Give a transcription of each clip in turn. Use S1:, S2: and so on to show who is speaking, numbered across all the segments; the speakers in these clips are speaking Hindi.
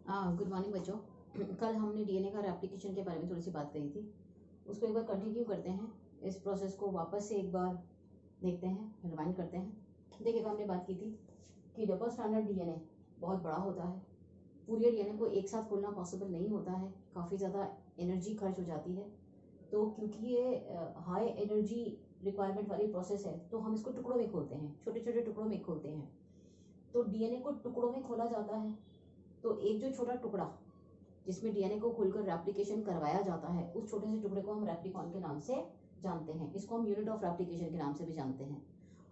S1: गुड मॉर्निंग बच्चों। कल हमने डीएनए का रेप्लिकेशन के बारे में थोड़ी सी बात करी थी, उसको एक बार कंटिन्यू करते हैं। इस प्रोसेस को वापस से एक बार देखते हैं, रिवाइंड करते हैं। देखिए, हमने बात की थी कि डबल स्टैंडर्ड डीएनए बहुत बड़ा होता है। पूरे डीएनए को एक साथ खोलना पॉसिबल नहीं होता है, काफ़ी ज़्यादा एनर्जी खर्च हो जाती है। तो क्योंकि ये हाई एनर्जी रिक्वायरमेंट वाली प्रोसेस है, तो हम इसको टुकड़ों में खोलते हैं, छोटे छोटे टुकड़ों में खोलते हैं। तो डीएनए को टुकड़ों में खोला जाता है। तो एक जो छोटा टुकड़ा जिसमें डीएनए को खोलकर रेप्लिकेशन करवाया जाता है, उस छोटे से टुकड़े को हम रेप्लिकॉन के नाम से जानते हैं। इसको हम यूनिट ऑफ रेप्लिकेशन के नाम से भी जानते हैं।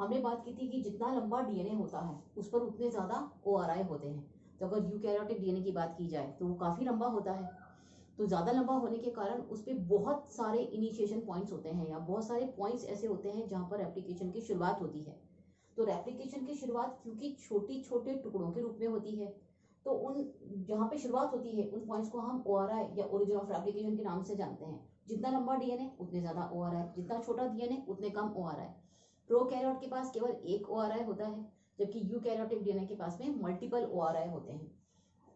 S1: हमने बात की थी कि जितना लंबा डीएनए होता है उस पर उतने ज्यादा ओआरआई होते हैं। तो अगर यूकैरियोटिक डीएनए की बात की जाए तो वो काफी लंबा होता है। तो ज्यादा लंबा होने के कारण उस पर बहुत सारे इनिशिएशन पॉइंट्स होते हैं, या बहुत सारे पॉइंट्स ऐसे होते हैं जहां पर रेप्लिकेशन की शुरुआत होती है। तो रेप्लिकेशन की शुरुआत क्योंकि छोटी छोटे टुकड़ों के रूप में होती है, तो उन जहाँ पे शुरुआत होती है उन पॉइंट्स को हम ओआरआई या ओरिजिन ऑफ रेप्लिकेशन के नाम से जानते हैं। जितना लंबा डीएनए उतने ज्यादा ओआरआई, जितना छोटा डीएनए उतने कम ओआरआई। प्रोकैरियोट के पास केवल एक ओआरआई होता है, जबकि यूकैरियोटिक डीएनए के पास में मल्टीपल ओआरआई होते हैं।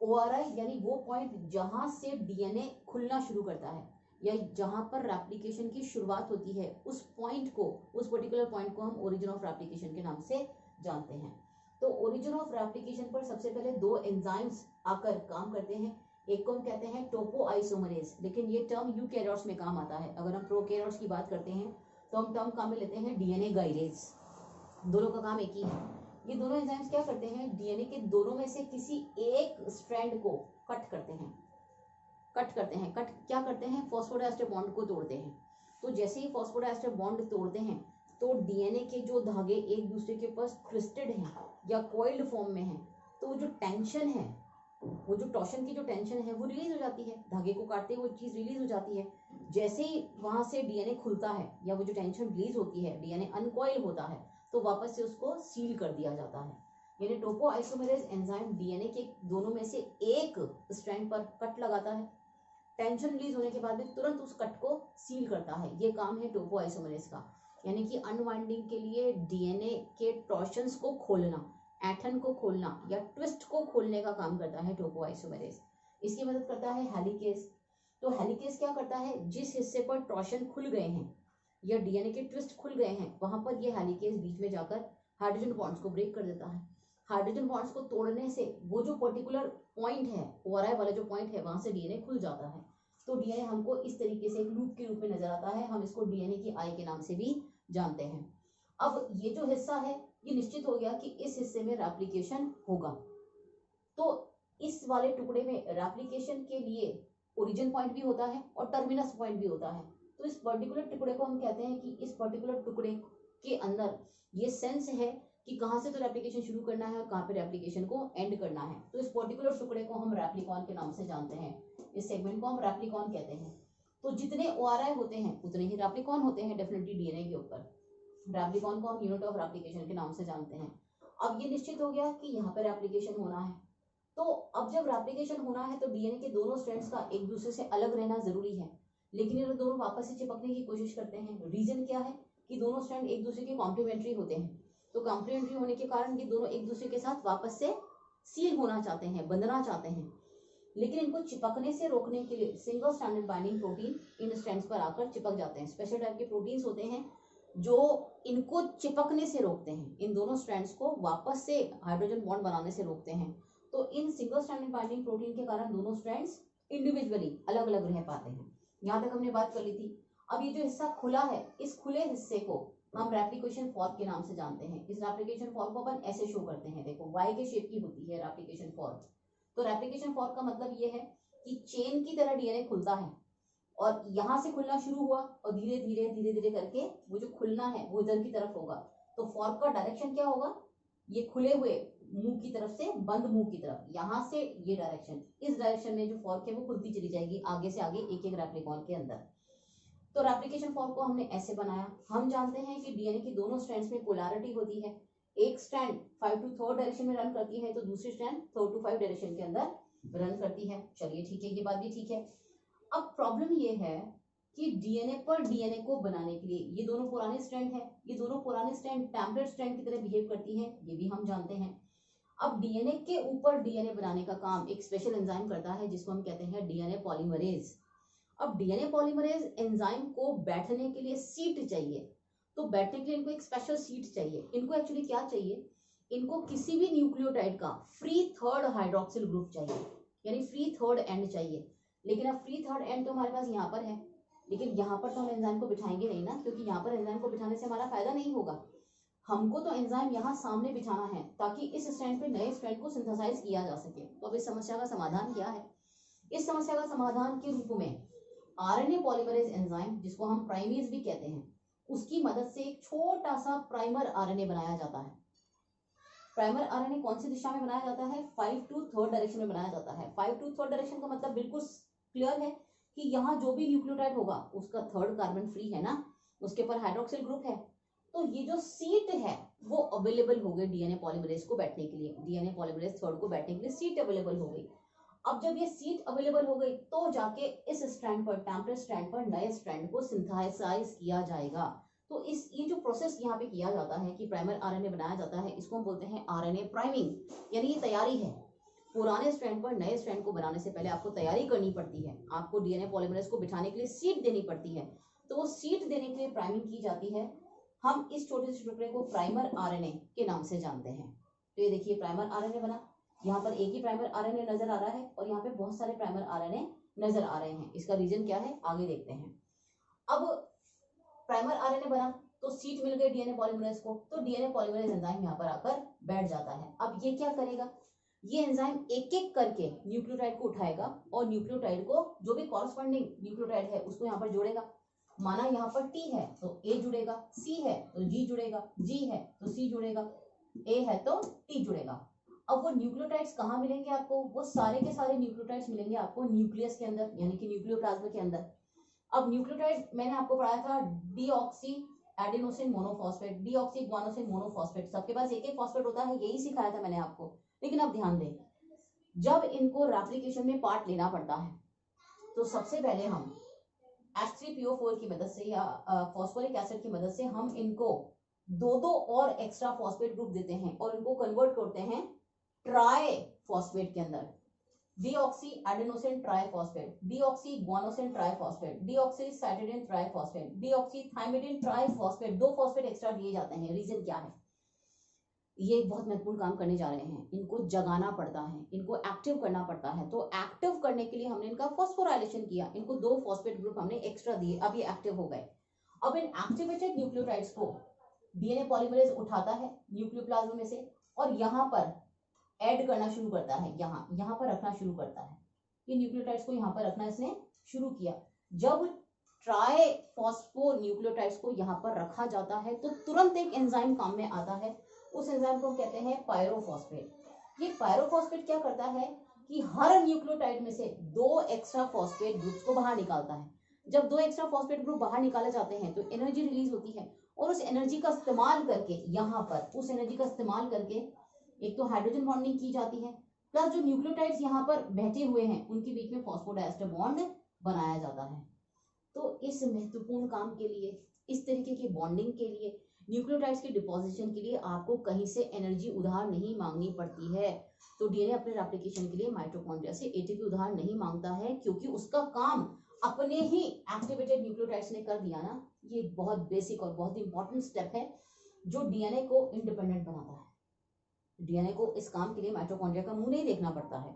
S1: ओआरआई यानी वो पॉइंट जहां से डीएनए खुलना शुरू करता है, या जहां पर रेप्लिकेशन की शुरुआत होती है, उस पॉइंट को, उस पर्टिकुलर पॉइंट को हम ओरिजिन ऑफ रेप्लिकेशन के नाम से जानते हैं। तो ओरिजिन ऑफ रेप्लिकेशन पर सबसे पहले दो एंजाइम्स आकर काम करते हैं। एक को हम कहते हैं टोपो आइसोमरेज, लेकिन ये टर्म यूकैरियोट्स में काम आता है। अगर हम प्रोकैरियोट्स की बात करते हैं तो हम टर्म काम में लेते हैं डीएनए गाइरेज। दोनों का काम एक ही है। ये दोनों एंजाइम्स क्या करते हैं, डीएनए के दोनों में से किसी एक स्ट्रैंड को कट करते हैं। कट क्या करते हैं, फॉस्फोडाइस्टर बॉन्ड को तोड़ते हैं। तो जैसे ही फॉस्फोडाइस्टर बॉन्ड तोड़ते हैं तो डीएनए के जो धागे एक दूसरे के ऊपर ट्विस्टेड हैं या कॉइल्ड फॉर्म में हैं, तो वो जो टेंशन है, वो जो टॉर्शन की जो टेंशन है वो रिलीज हो जाती है। धागे को काटते वो चीज रिलीज हो जाती है। जैसे ही वहां से डीएनए खुलता है या वो जो टेंशन रिलीज होती है, डीएनए अनकॉइल होता है, तो वापस से उसको सील कर दिया जाता है। यानी टोपो आइसोमेरेज एंजाइम डीएनए के दोनों में से एक स्ट्रैंड पर कट लगाता है। टेंशन रिलीज होने के बाद में तुरंत उस कट को सील करता है। ये काम है टोपो आइसोमेरेज का। यानी कि अनवाइंडिंग के लिए डीएनए के टॉर्शंस को खोलना, एटन को खोलना या ट्विस्ट को खोलने का काम करता है टोपो आइसोमेरेज। इसकी मदद करता है हेलिकेज। तो हेलिकेज क्या करता है, जिस हिस्से पर टॉर्शन खुल गए हैं या डीएनए के ट्विस्ट खुल गए हैं, वहां पर ये हेलिकेज बीच में जाकर हाइड्रोजन बॉन्ड्स को ब्रेक कर देता है। हाइड्रोजन बॉन्ड्स को तोड़ने से वो जो पर्टिकुलर पॉइंट है, ओआरआई वाला जो पॉइंट है, वहां से डीएनए खुल जाता है। तो डीएनए हमको इस तरीके से एक लूप के रूप में नजर आता है। हम इसको डीएनए की आई के नाम से भी जानते हैं। अब ये जो हिस्सा है, ये निश्चित हो गया कि इस हिस्से में रेप्लिकेशन होगा। तो इस वाले टुकड़े में रेप्लिकेशन के लिए ओरिजिन पॉइंट भी होता है और टर्मिनस पॉइंट भी होता है। तो इस पर्टिकुलर टुकड़े को हम कहते हैं कि इस पर्टिकुलर टुकड़े के अंदर ये सेंस है कि कहाँ से तो रेप्लिकेशन शुरू करना है और कहाँ पे रेप्लिकेशन को एंड करना है। तो इस पर्टिकुलर टुकड़े को हम रेप्लिकॉन के नाम से जानते हैं। इस सेगमेंट को हम रेप्लिकॉन कहते हैं। तो जितने ओआरआई होते हैं उतने ही रेप्लिकॉन होते हैं डेफिनेटली डीएनए के ऊपर। रेप्लिकॉन को हम यूनिट ऑफ रेप्लिकेशन के नाम से जानते हैं। अब ये निश्चित हो गया कि यहाँ पर रेप्लिकेशन होना है। तो अब जब रेप्लिकेशन होना है तो डीएनए के दोनों स्ट्रैंड्स का एक दूसरे से अलग रहना जरूरी है। लेकिन ये दोनों वापस से चिपकने की कोशिश करते हैं। रीजन क्या है कि दोनों स्ट्रैंड एक दूसरे के कॉम्प्लीमेंट्री होते हैं। तो कॉम्प्लीमेंट्री होने के कारण ये दोनों एक दूसरे के साथ वापस से सील होना चाहते हैं, बंधना चाहते हैं। लेकिन इनको चिपकने से रोकने के लिए सिंगल स्ट्रैंडेड बाइंडिंग प्रोटीन इन स्ट्रैंड्स पर आकर चिपक जाते हैं। स्पेशल टाइप के प्रोटीन्स होते हैं जो इनको चिपकने से रोकते हैं, इन दोनों स्ट्रैंड्स को वापस से हाइड्रोजन बॉन्ड बनाने से रोकते हैं। तो in single stranded binding protein के कारण दोनों स्ट्रैंड्स इंडिविजुअली अलग अलग रह पाते हैं। यहाँ तक हमने बात कर ली थी। अब ये जो हिस्सा खुला है, इस खुले हिस्से को हम रेप्लिकेशन फॉर्क के नाम से जानते हैं। इस रेप्लिकेशन फॉर्क को अपन ऐसे शो करते हैं, देखो वाई के शेप की होती है रेप्लिकेशन फॉर्क। तो रेप्लिकेशन फॉर्क का मतलब ये है कि चेन की तरह डीएनए खुलता है और यहां से खुलना शुरू हुआ और धीरे धीरे धीरे धीरे करके वो जो खुलना है वो इधर की तरफ होगा। तो फॉर्क का डायरेक्शन क्या होगा, ये खुले हुए मुंह की तरफ से बंद मुंह की तरफ, यहां से ये डायरेक्शन, इस डायरेक्शन में जो फॉर्क है वो खुलती चली जाएगी आगे से आगे एक एक रेप्लिकॉन के अंदर। तो रेप्लिकेशन फॉर्क को हमने ऐसे बनाया। हम जानते हैं कि डीएनए की दोनों स्ट्रैंड्स में पोलैरिटी होती है। एक स्ट्रैंड 5 to 3 डायरेक्शन में रन करती है तो दूसरी स्ट्रैंड 4 to 5 डायरेक्शन के अंदर रन करती है। चलिए ठीक है, ये बात भी ठीक है। अब प्रॉब्लम ये है कि डीएनए पर डीएनए को बनाने के लिए ये दोनों पुराने स्ट्रैंड है, ये दोनों पुराने स्ट्रैंड टेम्पलेट स्ट्रैंड की तरह बिहेव करती हैं, ये भी हम जानते हैं। अब डीएनए के ऊपर डीएनए बनाने का काम एक स्पेशल एंजाइम करता है जिसको हम कहते हैं डीएनए पॉलीमरेज। अब डीएनए पॉलीमरेज एंजाइम को बैठने के लिए सीट चाहिए, तो बैठने के लिए इनको एक स्पेशल सीट चाहिए। इनको एक्चुअली क्या चाहिए, इनको किसी भी न्यूक्लियोटाइड का फ्री थर्ड हाइड्रोक्सिल ग्रुप चाहिए, यानी फ्री थर्ड एंड चाहिए। लेकिन अब फ्री थर्ड एंड तो हमारे पास यहाँ पर है, लेकिन यहाँ पर तो हम एंजाइम को बिठाएंगे नहीं ना, क्योंकि यहाँ पर एंजाइम को बिठाने से हमारा फायदा नहीं होगा। हमको तो एंजाइम यहाँ सामने बिठाना है ताकि इस स्ट्रैंड पे नए स्ट्रैंड को सिंथेसाइज किया जा सके। तो अब इस समस्या का समाधान क्या है, इस समस्या का समाधान के रूप में आरएनए पॉलीमरेज एंजाइम, जिसको हम प्राइमेज भी कहते हैं, उसकी मदद से एक छोटा सा प्राइमर आरएनए बनाया जाता है। प्राइमर आरएनए कौन सी दिशा में बनाया जाता है, 5 to 3rd डायरेक्शन में बनाया जाता है। 5 to 3rd डायरेक्शन का मतलब बिल्कुल क्लियर है कि यहाँ जो भी न्यूक्लियोटाइड होगा उसका 3rd कार्बन फ्री है ना, उसके ऊपर हाइड्रोक्सिल ग्रुप है, तो ये जो सीट है वो अवेलेबल हो गई डीएनए पॉलीमरेज को बैठने के लिए। डीएनए पॉलीमरेज 3rd को बैठने के लिए सीट अवेलेबल हो गई। अब जब ये सीट अवेलेबल हो गई तो जाके इस स्ट्रैंड पर, टेम्परेट स्ट्रैंड पर नए स्ट्रैंड को सिंथेसाइज किया जाएगा। तो ये जो प्रोसेस यहाँ पे किया जाता है कि प्राइमर आरएनए बनाया जाता है, इसको हम बोलते हैं आरएनए प्राइमिंग, यानी ये तैयारी है। पुराने स्ट्रैंड पर नए स्ट्रैंड को बनाने से पहले आपको तैयारी करनी पड़ती है, आपको डीएनए पॉलीमरेज को बिठाने के लिए सीट देनी पड़ती है। तो वो सीट देने के लिए प्राइमिंग की जाती है। हम इस छोटे से टुकड़े को प्राइमर आरएनए के नाम से जानते हैं। तो ये देखिए प्राइमर आरएनए बना, यहाँ पर एक ही प्राइमर आरएनए नजर आ रहा है और यहाँ पे बहुत सारे प्राइमर आरएनए नजर आ रहे हैं। इसका रीजन क्या है आगे देखते हैं। अब प्राइमर आरएनए बना तो सीट मिल गई डीएनए पॉलीमरेज को, तो डीएनए पॉलीमरेज एंजाइम यहाँ पर आकर बैठ जाता है। अब ये क्या करेगा, ये एंजाइम एक एक करके न्यूक्लियोटाइड को उठाएगा और न्यूक्लियोटाइड को जो भी कॉरस्पॉन्डिंग न्यूक्लियोटाइड है उसको यहाँ पर जोड़ेगा। माना यहाँ पर T है तो A जुड़ेगा, C है तो G जुड़ेगा, G है तो C जुड़ेगा, A है तो T जुड़ेगा। अब वो न्यूक्लियोटाइड्स कहाँ मिलेंगे आपको, वो सारे के सारे न्यूक्लियोटाइड्स मिलेंगे आपको न्यूक्लियस के अंदर, यानी कि न्यूक्लियोप्लाज्म के अंदर। अब न्यूक्लियोटाइड मैंने आपको पढ़ाया था deoxy adenosine monophosphate, deoxy guanosine monophosphate, सबके पास एक एक फॉस्फेट होता है, यही सिखाया था मैंने आपको। लेकिन अब ध्यान दें, जब इनको रेप्लिकेशन में पार्ट लेना पड़ता है तो सबसे पहले हम H3PO4 की मदद से या फॉस्फोरिक एसिड की मदद से हम इनको दो और एक्स्ट्रा फॉस्फेट ग्रुप देते हैं और इनको कन्वर्ट करते हैं ट्राई फॉस्फेट के अंदर। Deoxy adenosine triphosphate, deoxy guanosine triphosphate, deoxy cytidine triphosphate, deoxy thymidine triphosphate, 2 phosphate extra दिए जाते हैं। रीजन क्या है, ये एक बहुत महत्वपूर्ण काम करने जा रहे हैं, इनको जगाना पड़ता है, इनको एक्टिव करना पड़ता है। तो एक्टिव करने के लिए हमने इनका फॉस्फोराइलेशन किया, इनको 2 फॉस्फेट ग्रुप हमने एक्स्ट्रा दिए, अब ये एक्टिव हो गए। अब इन एक्टिवेटेड न्यूक्लियोटाइड्स को डीएनए पॉलीमरेज उठाता है न्यूक्लियोप्लाज्म में से और यहाँ पर ऐड करना शुरू करता है, यहाँ पर रखना शुरू करता है। ये न्यूक्लियोटाइड्स को यहाँ पर रखना इसने शुरू किया। जब ट्राई फॉस्फो न्यूक्लियोटाइड्स को यहाँ पर रखा जाता है तो तुरंत एक एंजाइम काम में आता है, उस एंजाइम को कहते हैं पायरोफॉस्फेट। ये पायरोफॉस्फेट क्या करता है कि हर न्यूक्लियोटाइड में से 2 एक्स्ट्रा फॉस्फेट ग्रुप्स को बाहर निकालता है। जब 2 एक्स्ट्रा फॉस्फेट ग्रुप बाहर निकाले जाते हैं तो एनर्जी रिलीज होती है और उस एनर्जी का इस्तेमाल करके यहाँ पर उस एनर्जी का इस्तेमाल करके एक तो हाइड्रोजन बॉन्डिंग की जाती है, प्लस जो न्यूक्लियोटाइड्स यहाँ पर बैठे हुए हैं उनके बीच में फॉस्फोडाइएस्टर बॉन्ड बनाया जाता है। तो इस महत्वपूर्ण काम के लिए, इस तरीके की बॉन्डिंग के लिए, न्यूक्लियोटाइड्स के डिपोजिशन के लिए आपको कहीं से एनर्जी उधार नहीं मांगनी पड़ती है। तो डीएनए अपने रेप्लिकेशन के लिए माइटोकॉन्ड्रिया से एटीपी उधार नहीं मांगता है, क्योंकि उसका काम अपने ही एक्टिवेटेड न्यूक्लियोटाइड्स ने कर दिया ना। ये बहुत बेसिक और बहुत इंपॉर्टेंट स्टेप है जो डीएनए को इंडिपेंडेंट बनाता है। डीएनए को इस काम के लिए माइटोकॉन्ड्रिया का मुंह नहीं देखना पड़ता है।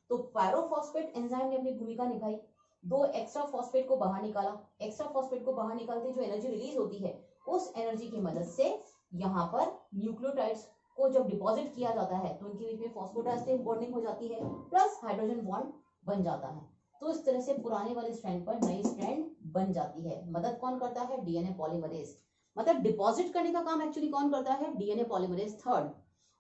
S1: तो पायरोफॉस्फेट एंजाइम ने अपनी भूमिका निभाई, 2 एक्स्ट्रा फॉस्फेट को बाहर निकाला। एक्स्ट्रा फॉस्फेट को बाहर निकालते जो एनर्जी रिलीज होती है उस एनर्जी की मदद से यहाँ पर न्यूक्लियोटाइड्स को जब डिपॉजिट किया जाता है तो उनके बीच में फॉस्फोडाइएस्टर बॉन्डिंग हो जाती है, प्लस हाइड्रोजन बॉन्ड बन जाता है। तो इस तरह से पुराने वाले स्ट्रैंड पर नई स्ट्रैंड बन जाती है। मदद कौन करता है, डीएनए पॉलीमरेज। मतलब डिपॉजिट करने का काम एक्चुअली कौन करता है, डीएनए पॉलीमरेज 3rd।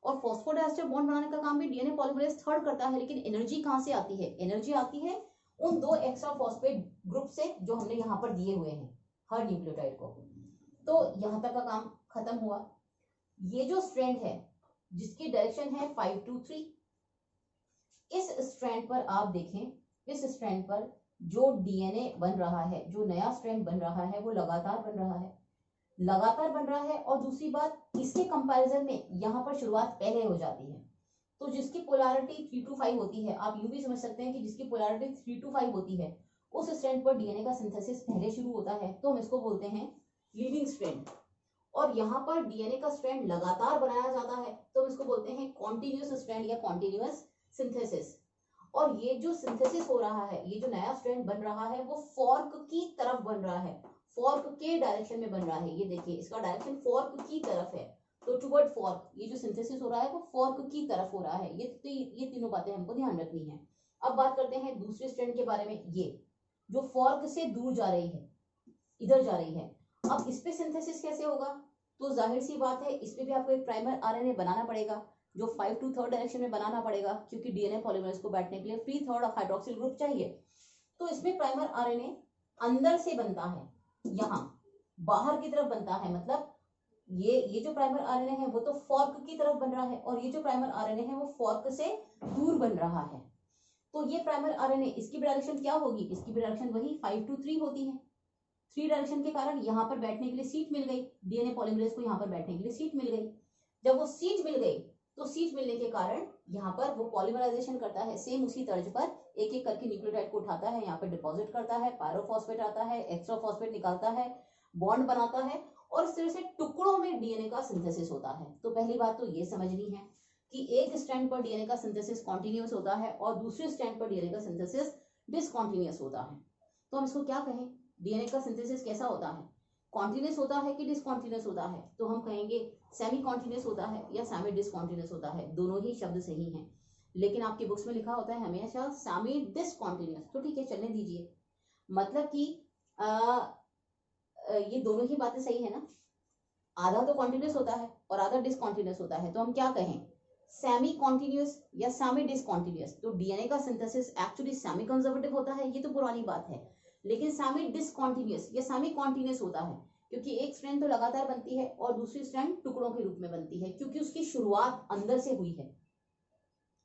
S1: और फॉस्फोडाइएस्टर बॉन्ड बनाने का काम भी डीएनए पॉलीमरेज 3rd करता है। लेकिन एनर्जी कहाँ से आती है, एनर्जी आती है उन 2 एक्स्ट्रा फॉस्फेट ग्रुप से जो हमने यहाँ पर दिए हुए हैं हर न्यूक्लियोटाइड को। तो यहाँ तक का काम खत्म हुआ। ये जो स्ट्रैंड है जिसकी डायरेक्शन है 5 to 3, इस स्ट्रैंड पर आप देखें, इस स्ट्रैंड पर जो डीएनए बन रहा है, जो नया स्ट्रैंड बन रहा है वो लगातार बन रहा है, लगातार बन रहा है। और दूसरी बात, इसके कंपैरिजन में यहाँ पर शुरुआत पहले हो जाती है। तो जिसकी पोलैरिटी 3 to 5 होती है, आप यूं भी समझ सकते हैं कि जिसकी पोलैरिटी 3 to 5 होती है उस स्ट्रैंड पर डीएनए का सिंथेसिस पहले शुरू होता है, तो हम इसको बोलते हैं लीडिंग स्ट्रैंड। और यहाँ पर डीएनए का स्ट्रैंड लगातार बनाया जाता है तो हम इसको बोलते हैं कॉन्टिन्यूअस स्ट्रैंड या कॉन्टिन्यूअस सिंथेसिस। और ये जो सिंथेसिस हो रहा है, ये जो नया स्ट्रैंड बन रहा है वो फॉर्क की तरफ बन रहा है, फॉर्क के डायरेक्शन में बन रहा है। ये देखिए इसका डायरेक्शन फॉर्क की तरफ है, तो टुवर्ड फॉर्क ये जो सिंथेसिस हो रहा है वो फॉर्क की तरफ हो रहा है। ये तीनों बातें हमको ध्यान रखनी है। अब बात करते हैं दूसरे स्ट्रैंड के बारे में, ये जो फॉर्क से दूर जा रही है, इधर जा रही है। अब इस पे सिंथेसिस कैसे होगा, तो जाहिर सी बात है इस पे भी आपको एक प्राइमर आरएनए बनाना पड़ेगा जो 5 to 3 डायरेक्शन में बनाना पड़ेगा, क्योंकि डीएनए पॉलीमरेज को बैठने के लिए फ्री 3rd हाइड्रोक्सिल ग्रुप चाहिए। तो इसमें प्राइमर आरएनए अंदर से बनता है, यहाँ बाहर की तरफ बनता है। मतलब ये जो प्राइमर आरएनए है वो तो फॉर्क की तरफ बन रहा है, और ये जो प्राइमर आरएनए है वो फॉर्क से दूर बन रहा है। तो ये प्राइमर आरएनए, इसकी डायरेक्शन क्या होगी, इसकी डायरेक्शन वही 5 to 3 होती है। 3 डायरेक्शन के कारण यहाँ पर बैठने के लिए सीट मिल गई, डीएनए पॉलीमरेज को यहाँ पर बैठने के लिए सीट मिल गई। जब वो सीट मिल गई तो सीट मिलने के कारण यहाँ पर वो पॉलीमराइजेशन करता है, सेम उसी तर्ज पर एक एक करके न्यूक्लियोटाइड को उठाता है, यहाँ पर डिपॉजिट करता है, पायरोफॉस्फेट आता है, एक्स्ट्रा फॉस्फेट निकालता है, बॉन्ड बनाता है, और इस तरह से टुकड़ों में डीएनए का सिंथेसिस होता है। तो पहली बात तो ये समझनी है कि एक स्ट्रैंड पर डीएनए का सिंथेसिस कॉन्टिन्यूअस होता है और दूसरे स्ट्रैंड पर डीएनए का सिंथेसिस डिसकॉन्टिन्यूअस होता है। तो हम इसको क्या कहें, डीएनए का सिंथेसिस कैसा होता है, कॉन्टिन्यूअस होता है कि डिसकॉन्टिन्यूअस होता है? तो हम कहेंगे सेमी कॉन्टिन्यूअस होता है या सेमी डिसकॉन्टिन्यूअस होता है, दोनों ही शब्द सही हैं। लेकिन आपकी बुक्स में लिखा होता है हमेशा सेमी डिसकॉन्टिन्यूअस, तो ठीक है चलने दीजिए। मतलब कि ये दोनों ही बातें सही है ना, आधा तो कॉन्टिन्यूअस होता है और आधा डिसकॉन्टिन्यूअस होता है। तो हम क्या कहें, सेमी कॉन्टिन्यूअस या सेमी डिसकॉन्टिन्यूअस? तो डीएनए का सिंथेसिस एक्चुअली सेमी कंजर्वेटिव होता है, ये तो पुरानी बात है। लेकिन सेमी डिसकॉन्टिन्यूअस या सेमी कॉन्टिन्यूअस होता है क्योंकि एक स्ट्रैंड तो लगातार बनती है और दूसरी स्ट्रैंड टुकड़ों के रूप में बनती है, क्योंकि उसकी शुरुआत अंदर से हुई है,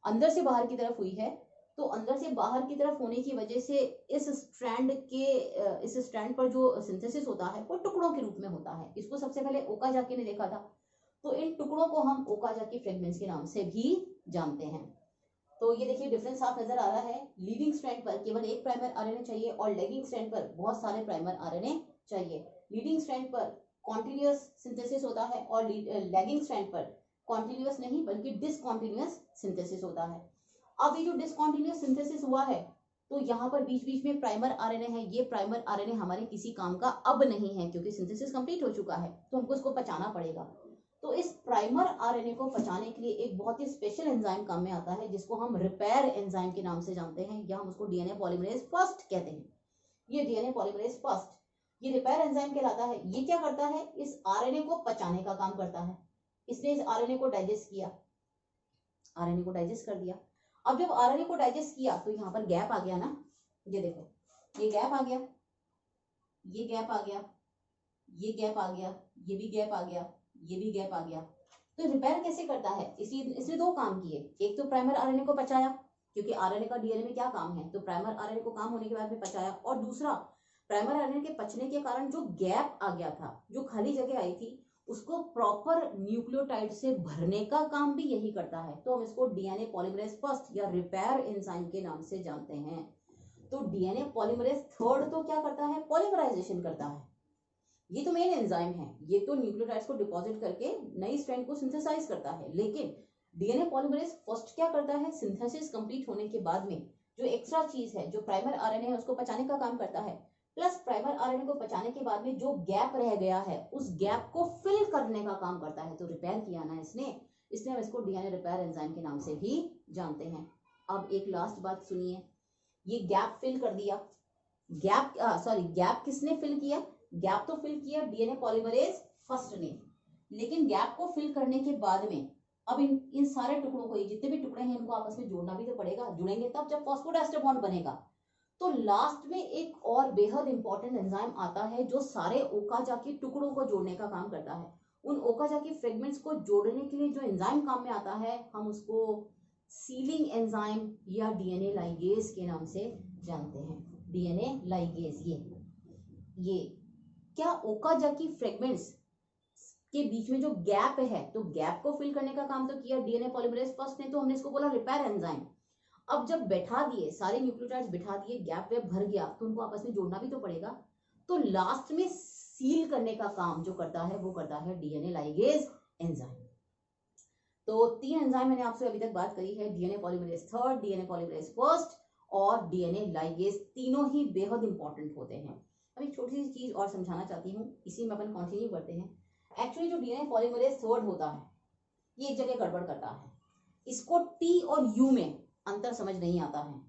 S1: अंदर से बाहर की तरफ हुई है। तो अंदर से बाहर की तरफ होने की वजह से इस स्ट्रैंड पर जो सिंथेसिस होता है वो टुकड़ों के रूप में होता है। इसको सबसे पहले ओकाजाकी ने देखा था। तो इन टुकड़ों को हम ओकाजाकी फ्रेगमेंट्स के नाम से भी जानते हैं। तो ये देखिए डिफरेंस साफ नजर आ रहा है, लीडिंग स्ट्रैंड पर केवल एक प्राइमर आरएनए चाहिए और लैगिंग स्ट्रैंड पर बहुत सारे प्राइमर आरएनए चाहिए। लीडिंग स्ट्रैंड पर कॉन्टिन्यूअस सिंथेसिस होता है और लैगिंग स्ट्रैंड पर कॉन्टिन्यूअस नहीं बल्कि डिसकॉन्टिन्यूअस सिंथेसिस होता है। अब ये जो डिसकॉन्टिन्यूअस सिंथेसिस हुआ है तो यहाँ पर बीच बीच में प्राइमर आरएनए है, ये प्राइमर आरएनए हमारे किसी काम का अब नहीं है क्योंकि सिंथेसिस कंप्लीट हो चुका है, तो हमको इसको पचाना पड़ेगा। तो इस प्राइमर आरएनए को पचाने के लिए एक बहुत ही स्पेशल एंजाइम काम में आता है जिसको हम रिपेयर एंजाइम के नाम से जानते हैं, या हम उसको डीएनए पॉलीमरेज फर्स्ट कहते हैं। ये डीएनए पॉलीमरेज फर्स्ट ये रिपेयर एंजाइम कहलाता है। ये क्या करता है, इस आरएनए को पचाने का काम करता है। इसने इस आरएनए को डाइजेस्ट किया, आरएनए को डाइजेस्ट कर दिया। अब जब आरएनए को डाइजेस्ट किया तो यहाँ पर गैप आ गया ना, ये देखो ये गैप आ गया, ये गैप आ गया, ये गैप आ गया, ये भी गैप आ गया, ये भी गैप आ गया। तो रिपेयर कैसे करता है, इसने दो काम किए। एक तो प्राइमर आरएनए को पचाया, क्योंकि आरएनए का डीएनए में क्या काम है, तो प्राइमर आरएनए को काम होने के बाद में पचाया। और दूसरा, प्राइमर आरएनए के पचने के कारण जो गैप आ गया था, जो खाली जगह आई थी, उसको प्रॉपर न्यूक्लियोटाइड से भरने का काम भी यही करता है। तो हम इसको डीएनए पॉलीमरेज फर्स्ट या रिपेयर एंजाइम के नाम से जानते हैं। तो डीएनए पॉलीमरेज थर्ड तो क्या करता है, पॉलीमराइजेशन करता है। ये तो मेन एंजाइम है, ये तो न्यूक्लियोटाइड्स को डिपॉजिट करके नई स्ट्रैंड को सिंथेसाइज करता है। लेकिन डीएनए पॉलीमरेज फर्स्ट क्या करता है, सिंथेसिस कंप्लीट होने के बाद में जो एक्स्ट्रा चीज है, जो प्राइमर आरएनए है, उसको पचाने का काम करता है। प्लस प्राइमर आरएनए को पचाने के बाद में जो गैप रह गया है, उस गैप को फिल करने का काम करता है। तो रिपेयर किया ना इसने, इसलिए हम इसको डीएनए रिपेयर एंजाइम के नाम से भी जानते हैं। अब एक लास्ट बात सुनिए, ये गैप फिल कर दिया, गैप किसने फिल किया, गैप तो फिल किया डीएनए पॉलीमरेज फर्स्ट ने। लेकिन गैप को फिल करने के बाद में अब इन सारे टुकड़ों को, ये जितने भी टुकड़े हैं, इनको आपस में जोड़ना भी तो पड़ेगा। जुड़ेंगे तब जब फॉस्फोडाइस्टर बॉन्ड बनेगा। तो लास्ट में एक और बेहद इंपॉर्टेंट एंजाइम आता है जो सारे ओकाजाकी टुकड़ों को जोड़ने का काम करता है। उन ओकाजाकी फ्रेगमेंट्स को जोड़ने के लिए जो एंजाइम काम में आता है, हम उसको सीलिंग एंजाइम या डीएनए लाइगेज के नाम से जानते हैं। डीएनए लाइगेज, ये क्या ओकाजाकी फ्रेगमेंट्स के बीच में जो गैप है, तो गैप को फिल करने का काम तो किया डीएनए पॉलीमरेज फर्स्ट ने, तो हमने इसको बोला रिपेयर एंजाइम। अब जब बैठा दिए, सारे न्यूक्लियोटाइड्स बिठा दिए, गैप वेप भर गया, तो उनको आपस में जोड़ना भी तो पड़ेगा। तो लास्ट में सील करने का काम जो करता है वो करता है डीएनए लाइगेज एंजाइम। तो 3 एंजाइम मैंने आपसे अभी तक बात करी है, DNA polymerase third, DNA polymerase first और डीएनए लाइगेज। तीनों ही बेहद इंपॉर्टेंट होते हैं। अब एक छोटी सी चीज और समझाना चाहती हूँ, इसी में अपन कंटिन्यू करते हैं। एक्चुअली जो डीएनए पॉलीमरेज थर्ड होता है, ये एक जगह गड़बड़ करता है। इसको टी और यू में अंतर समझ नहीं आता है।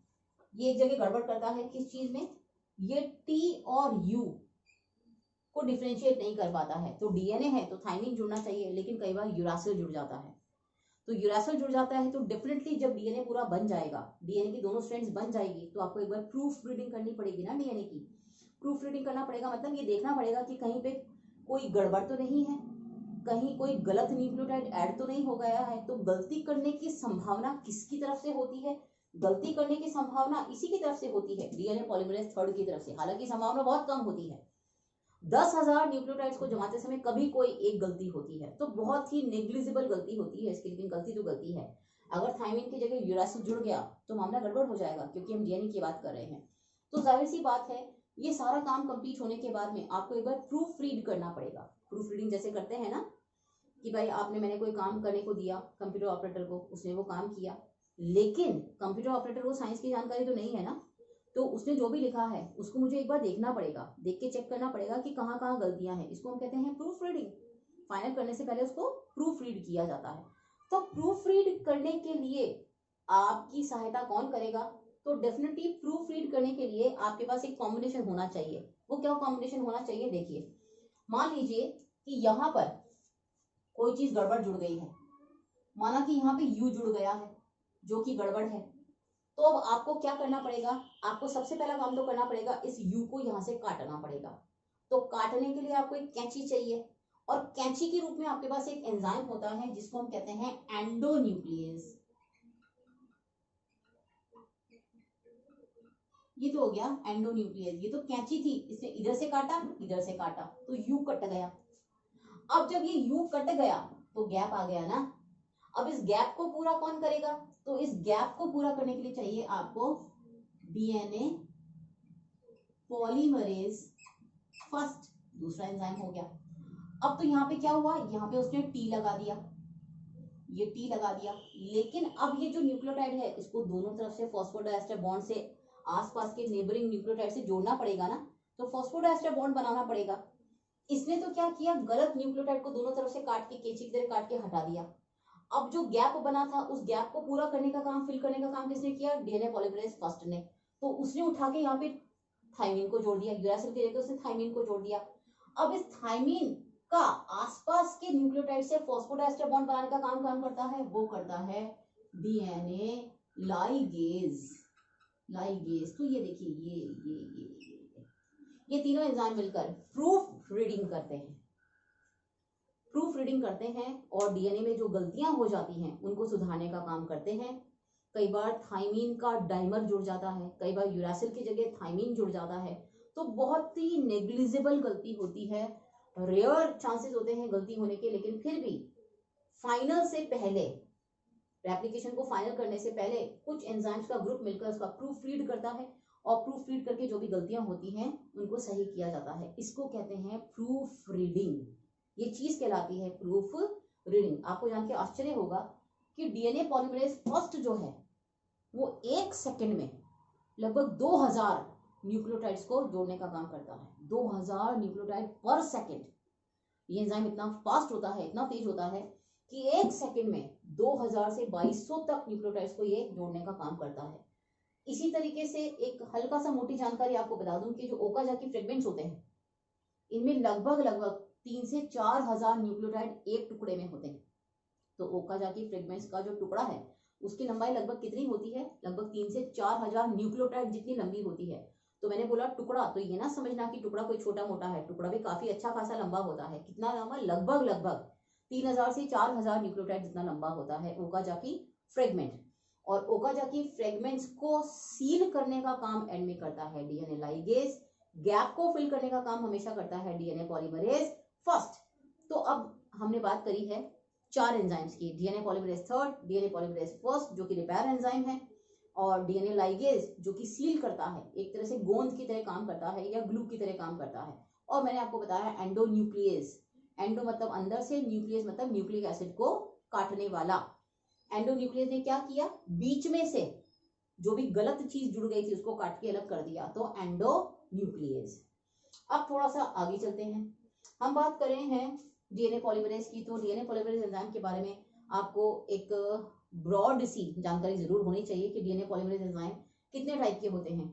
S1: ये एक जगह गड़बड़ करता है, किस चीज में? ये टी और यू को डिफरेंशिएट नहीं कर पाता है। तो डीएनए है तो थाइमिन जुड़ना चाहिए, लेकिन कई बार यूरासिल जुड़ जाता है। तो यूरासिल जुड़ जाता है तो डेफिनेटली जब डीएनए पूरा बन जाएगा, डीएनए की दोनों स्ट्रैंड्स बन जाएगी, तो आपको एक बार प्रूफ रीडिंग करनी पड़ेगी ना डीएनए की। प्रूफ रीडिंग करना पड़ेगा मतलब ये देखना पड़ेगा कि कहीं पे कोई गड़बड़ तो नहीं है, कहीं कोई गलत न्यूक्लियोटाइड ऐड तो नहीं हो गया है। तो गलती करने की संभावना किसकी तरफ से होती है? गलती करने की संभावना इसी की तरफ से होती है, डीएनए पॉलीमरेज थर्ड की तरफ से। हालांकि संभावना बहुत कम होती है, 10,000 न्यूक्लियोटाइड्स को जमाते समय कभी कोई एक गलती होती है, तो बहुत ही नेग्लिजिबल गलती होती है इसकी, लेकिन गलती तो गलती है। अगर थाइमिन की जगह यूरासिल जुड़ गया तो मामला गड़बड़ हो जाएगा, क्योंकि हम डीएनए की बात कर रहे हैं। तो जाहिर सी बात है, ये सारा काम कंप्लीट होने के बाद में आपको एक बार प्रूफ रीड करना पड़ेगा। प्रूफ रीडिंग जैसे करते हैं ना कि भाई मैंने कोई काम करने को दिया कंप्यूटर ऑपरेटर को, उसने वो काम किया, लेकिन कंप्यूटर ऑपरेटर को साइंस की जानकारी तो नहीं है ना, तो उसने जो भी लिखा है उसको मुझे एक बार देखना पड़ेगा, देख के चेक करना पड़ेगा कि कहाँ कहाँ गलतियां हैं। इसको हम कहते हैं प्रूफ रीडिंग। फाइनल करने से पहले उसको प्रूफ रीड किया जाता है। तो प्रूफ रीड करने के लिए आपकी सहायता कौन करेगा? तो डेफिनेटली प्रूफ रीड करने के लिए आपके पास एक कॉम्बिनेशन होना चाहिए। वो क्या कॉम्बिनेशन होना चाहिए? देखिए, मान लीजिए कि यहाँ पर कोई चीज गड़बड़ जुड़ गई है, माना कि यहाँ पे यू जुड़ गया है जो कि गड़बड़ है। तो अब आपको क्या करना पड़ेगा? आपको सबसे पहला काम तो करना पड़ेगा, इस यू को यहाँ से काटना पड़ेगा। तो काटने के लिए आपको एक कैंची चाहिए, और कैंची के रूप में आपके पास एक एंजाइम होता है जिसको हम कहते हैं एंडोन्यूक्लियस। ये तो हो गया एंडोन्यूक्लियस। ये तो कैंची थी, इसने इधर से काटा इधर से काटा, तो यू कट गया। अब जब ये यू कट गया तो गैप आ गया ना। अब इस गैप को पूरा कौन करेगा? तो इस गैप को पूरा करने के लिए चाहिए आपको डीएनए पॉलीमरेज फर्स्ट, दूसरा एंजाइम हो गया। अब तो यहाँ पे क्या हुआ? यहाँ पे उसने टी लगा दिया, ये टी लगा दिया, लेकिन अब ये जो न्यूक्लियोटाइड है इसको दोनों तरफ से फॉस्फोडाइएस्टर बॉन्ड से आसपास के नेबरिंग न्यूक्लियोटाइड से जोड़ना पड़ेगा ना। तो फॉस्फोडाइएस्टर बॉन्ड बनाना पड़ेगा। इसने तो क्या किया? गलत न्यूक्लियोटाइड को दोनों तरफ से काट के, कैंची की तरह काट के हटा दिया। अब जो गैप बना था उस गैप को पूरा करने का काम, फिल करने का काम किसने किया? डीएनए पॉलीमरेज फर्स्ट ने। तो उसने उठा के यहाँ पे थाइमिन को जोड़ दिया, यूरासिल की जगह उसने थाइमिन को जोड़ दिया। अब इस थाइमिन का आसपास के न्यूक्लियोटाइड से फॉस्फोडाइएस्टर बॉन्ड बनाने का काम कौन करता है? वो करता है डीएनए लाइगेज। लाइगेज तो ये देखिए, ये तीनों एंजाइम मिलकर प्रूफ रीडिंग करते हैं। प्रूफ रीडिंग करते हैं और डीएनए में जो गलतियां हो जाती हैं उनको सुधारने का काम करते हैं। कई बार थाइमीन का डाइमर जुड़ जाता है, कई बार यूरासिल की जगह थाइमीन जुड़ जाता है, तो बहुत ही नेग्लिजिबल गलती होती है। रेयर चांसेस होते हैं गलती होने के, लेकिन फिर भी फाइनल से पहले, रेप्लिकेशन को फाइनल करने से पहले कुछ एंजाइम्स का ग्रुप मिलकर उसका प्रूफ रीड करता है, और प्रूफ रीड करके जो भी गलतियां होती हैं उनको सही किया जाता है। इसको कहते हैं प्रूफ रीडिंग। ये चीज कहलाती है प्रूफ रीडिंग। आपको जान के आश्चर्य होगा कि डीएनए पॉलीमरेज फर्स्ट जो है वो 1 सेकंड में लगभग 2000 न्यूक्लियोटाइड्स को जोड़ने का काम करता है। 2000 न्यूक्लियोटाइड पर सेकंड। ये एंजाइम इतना फास्ट होता है, इतना तेज होता है कि 1 सेकंड में 2000 से 2200 तक न्यूक्लियोटाइड्स को ये जोड़ने का काम करता है। इसी तरीके से एक हल्का सा मोटी जानकारी आपको बता दूं कि जो ओकाजाकी फ्रेगमेंट्स होते हैं इनमें लगभग 3 से 4000 न्यूक्लियोटाइड एक टुकड़े में होते हैं। तो ओकाजाकी फ्रेगमेंट्स का जो टुकड़ा है उसकी लंबाई लगभग कितनी होती है? लगभग 3 से 4000 न्यूक्लियोटाइड जितनी लंबी होती है। तो मैंने बोला टुकड़ा, तो ये ना समझना कि टुकड़ा कोई छोटा मोटा है, टुकड़ा भी काफी अच्छा खासा लंबा होता है। कितना लंबा? लगभग 3000 से 4000 न्यूक्लियोटाइड जितना लंबा होता है ओकाजाकी फ्रेगमेंट। और ओकाजाकी फ्रेगमेंट्स को सील करने का काम एंड में करता है डीएनए लाइगेज। गैप को फिल करने का काम हमेशा करता है डीएनए पॉलीमरेज फर्स्ट। तो अब हमने बात करी है 4 एंजाइम्स की, DNA polymerase third, DNA polymerase first जो कि रिपेयर एंजाइम है, और डीएनए लाइगेज जो कि सील करता है, एक तरह से गोंद की तरह काम करता है या ग्लू की तरह काम करता है, और मैंने आपको बताया एंडोन्यूक्लियस, एंडो मतलब अंदर से, न्यूक्लियस मतलब न्यूक्लिक एसिड को काटने वाला। एंडोन्यूक्लियस ने क्या किया, बीच में से जो भी गलत चीज जुड़ गई थी उसको काट के अलग कर दिया, तो एंडोन्यूक्लियस। अब थोड़ा सा आगे चलते हैं, हम बात करें हैं डीएनए पॉलीमरेज की, तो डीएनए पॉलीमरेज एंजाइम के बारे में आपको एक ब्रॉड सी जानकारी जरूर होनी चाहिए कि डीएनए पॉलीमरेज एंजाइम कितने टाइप के होते हैं,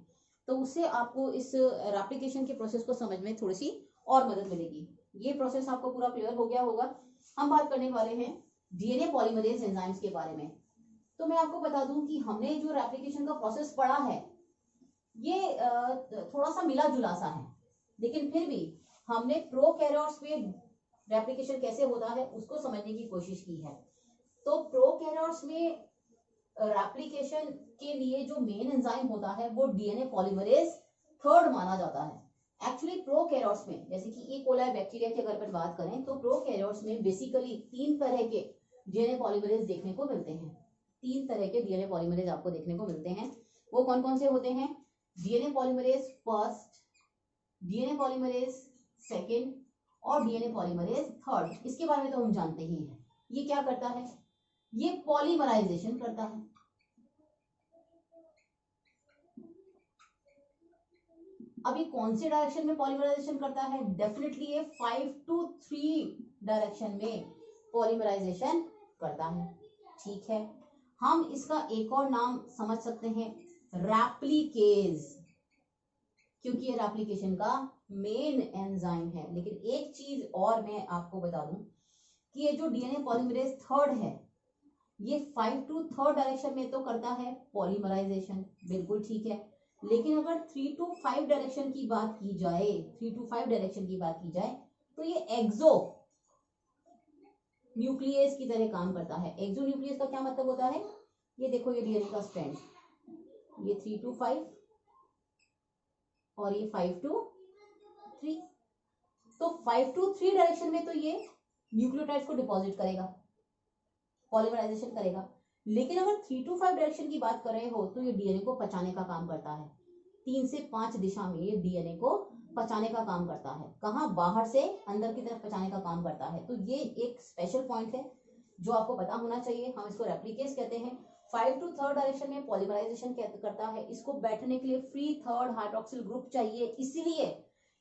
S1: तो उससे आपको इस रेप्लिकेशन के प्रोसेस को समझ में थोड़ी सी और मदद मिलेगी। ये प्रोसेस आपको पूरा क्लियर हो गया होगा। हम बात करने वाले हैं डीएनए पॉलीमरेज एंजाइम्स के बारे में। तो मैं आपको बता दूं कि हमने जो रेप्लिकेशन का प्रोसेस पढ़ा है ये थोड़ा सा मिला जुला सा है, लेकिन फिर भी हमने प्रोकैरियोट्स में रेप्लिकेशन कैसे होता है उसको समझने की कोशिश की है। तो प्रोकैरियोट्स में रेप्लिकेशन के लिए जो मेन एंजाइम होता है वो डीएनए पॉलीमरेज थर्ड माना जाता है। एक्चुअली प्रोकैरियोट्स में, जैसे कि ई कोलाई बैक्टीरिया की अगर अपन बात करें, तो प्रोकैरियोट्स में बेसिकली 3 तरह के डीएनए पॉलीमरेज देखने को मिलते हैं। 3 तरह के डीएनए पॉलीमरेज आपको देखने को मिलते हैं। वो कौन कौन से होते हैं? DNA polymerase first, DNA polymerase second और डीएनए पॉलीमरेज थर्ड। इसके बारे में तो हम जानते ही हैं। ये क्या करता है? ये पॉलीमराइजेशन करता है। अभी कौन से डायरेक्शन में पॉलीमराइजेशन करता है? डेफिनेटली ये 5 to 3 डायरेक्शन में पॉलीमराइजेशन करता है। ठीक है, हम इसका एक और नाम समझ सकते हैं, रैप्लिकेज, क्योंकि ये रेप्लिकेशन का मेन एंजाइम है। लेकिन एक चीज और मैं आपको बता दूं कि ये जो डीएनए पॉलीमरेज थर्ड है ये 5 to 3 डायरेक्शन में तो करता है पॉलीमराइजेशन, बिल्कुल ठीक है, लेकिन अगर 3 to 5 डायरेक्शन की बात की जाए, 3 to 5 डायरेक्शन की बात की जाए तो ये एक्सो न्यूक्लियस की तरह काम करता है। एक्सो न्यूक्लियस का क्या मतलब होता है? ये देखो, ये डीएनए का स्ट्रैंड, ये 3 to 5 और ये 5 to 3, तो 5 to 3 डायरेक्शन में तो ये न्यूक्लियोटाइड्स को डिपॉजिट करेगा, पॉलीमराइजेशन करेगा। लेकिन अगर 3 to 5 डायरेक्शन की बात कर रहे हो तो ये डीएनए को पचाने का काम करता है। 3 से 5 दिशा में ये डीएनए को पचाने का काम करता है। कहाँ? बाहर से अंदर की तरफ पचाने का काम करता है। तो ये एक स्पेशल पॉइंट है जो आपको पता होना चाहिए। हम इसको रेप्लिकेज कहते हैं। 5 to 3 डायरेक्शन में पॉलीमराइजेशन करता है। इसको बैठने के लिए फ्री थर्ड हाइड्रोक्सिल ग्रुप चाहिए, इसीलिए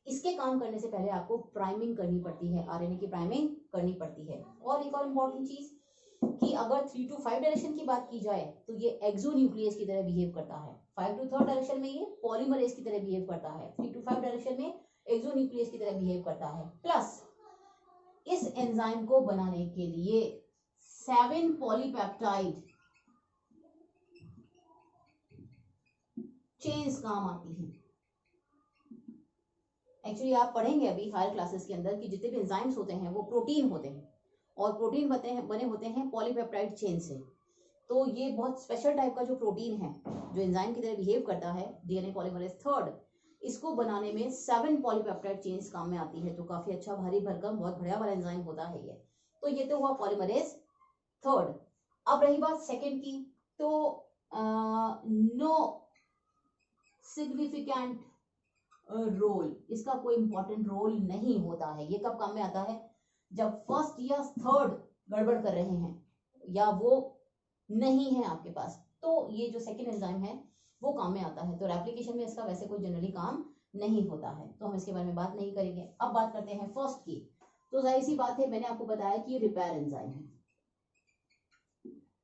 S1: इसके काम करने से पहले आपको प्राइमिंग करनी पड़ती है, आरएनए की प्राइमिंग करनी पड़ती है। और एक और इम्पोर्टेंट चीज कि अगर 3 to 5 डायरेक्शन की बात की जाए तो ये एक्सोन्यूक्लियस की तरह बिहेव करता है। 5 to 3 डायरेक्शन में ये पॉलीमरेज की तरह बिहेव करता है, 3 to 5 डायरेक्शन में एक्सोन्यूक्लियस की तरह बिहेव करता है। प्लस इस एंजाइम को बनाने के लिए 7 पॉलीपेप्टाइड चेन्स काम आती हैं। एक्चुअली आप पढ़ेंगे अभी हायर क्लासेस के अंदर कि जितने भी एंजाइम्स होते हैं वो प्रोटीन होते हैं, और प्रोटीन बने होते हैं पॉलीपेप्टाइड चेन से। तो ये बहुत स्पेशल टाइप का जो प्रोटीन है जो एंजाइम की तरह बिहेव करता है, डीएनए पॉलीमरेज थर्ड, इसको बनाने में 7 पॉलीपेप्टाइड चेन्स काम में आती है। तो काफी अच्छा, भारी भरकम, बहुत बढ़िया वाला एंजाइम होता है ये। तो ये तो हुआ पॉलीमरेज थर्ड। अब रही बात सेकेंड की, तो नो सिग्निफिकेंट रोल, इसका कोई इंपॉर्टेंट रोल नहीं होता है। ये कब काम में आता है? जब फर्स्ट या थर्ड गड़बड़ कर रहे हैं या वो नहीं है आपके पास, तो ये जो सेकंड एंजाइम है वो काम में आता है। तो रेप्लिकेशन में इसका वैसे कोई जनरली काम नहीं होता है, तो हम इसके बारे में बात नहीं करेंगे। अब बात करते हैं फर्स्ट की। तो जाहिर सी बात है, मैंने आपको बताया कि ये रिपेयर एंजाइम है,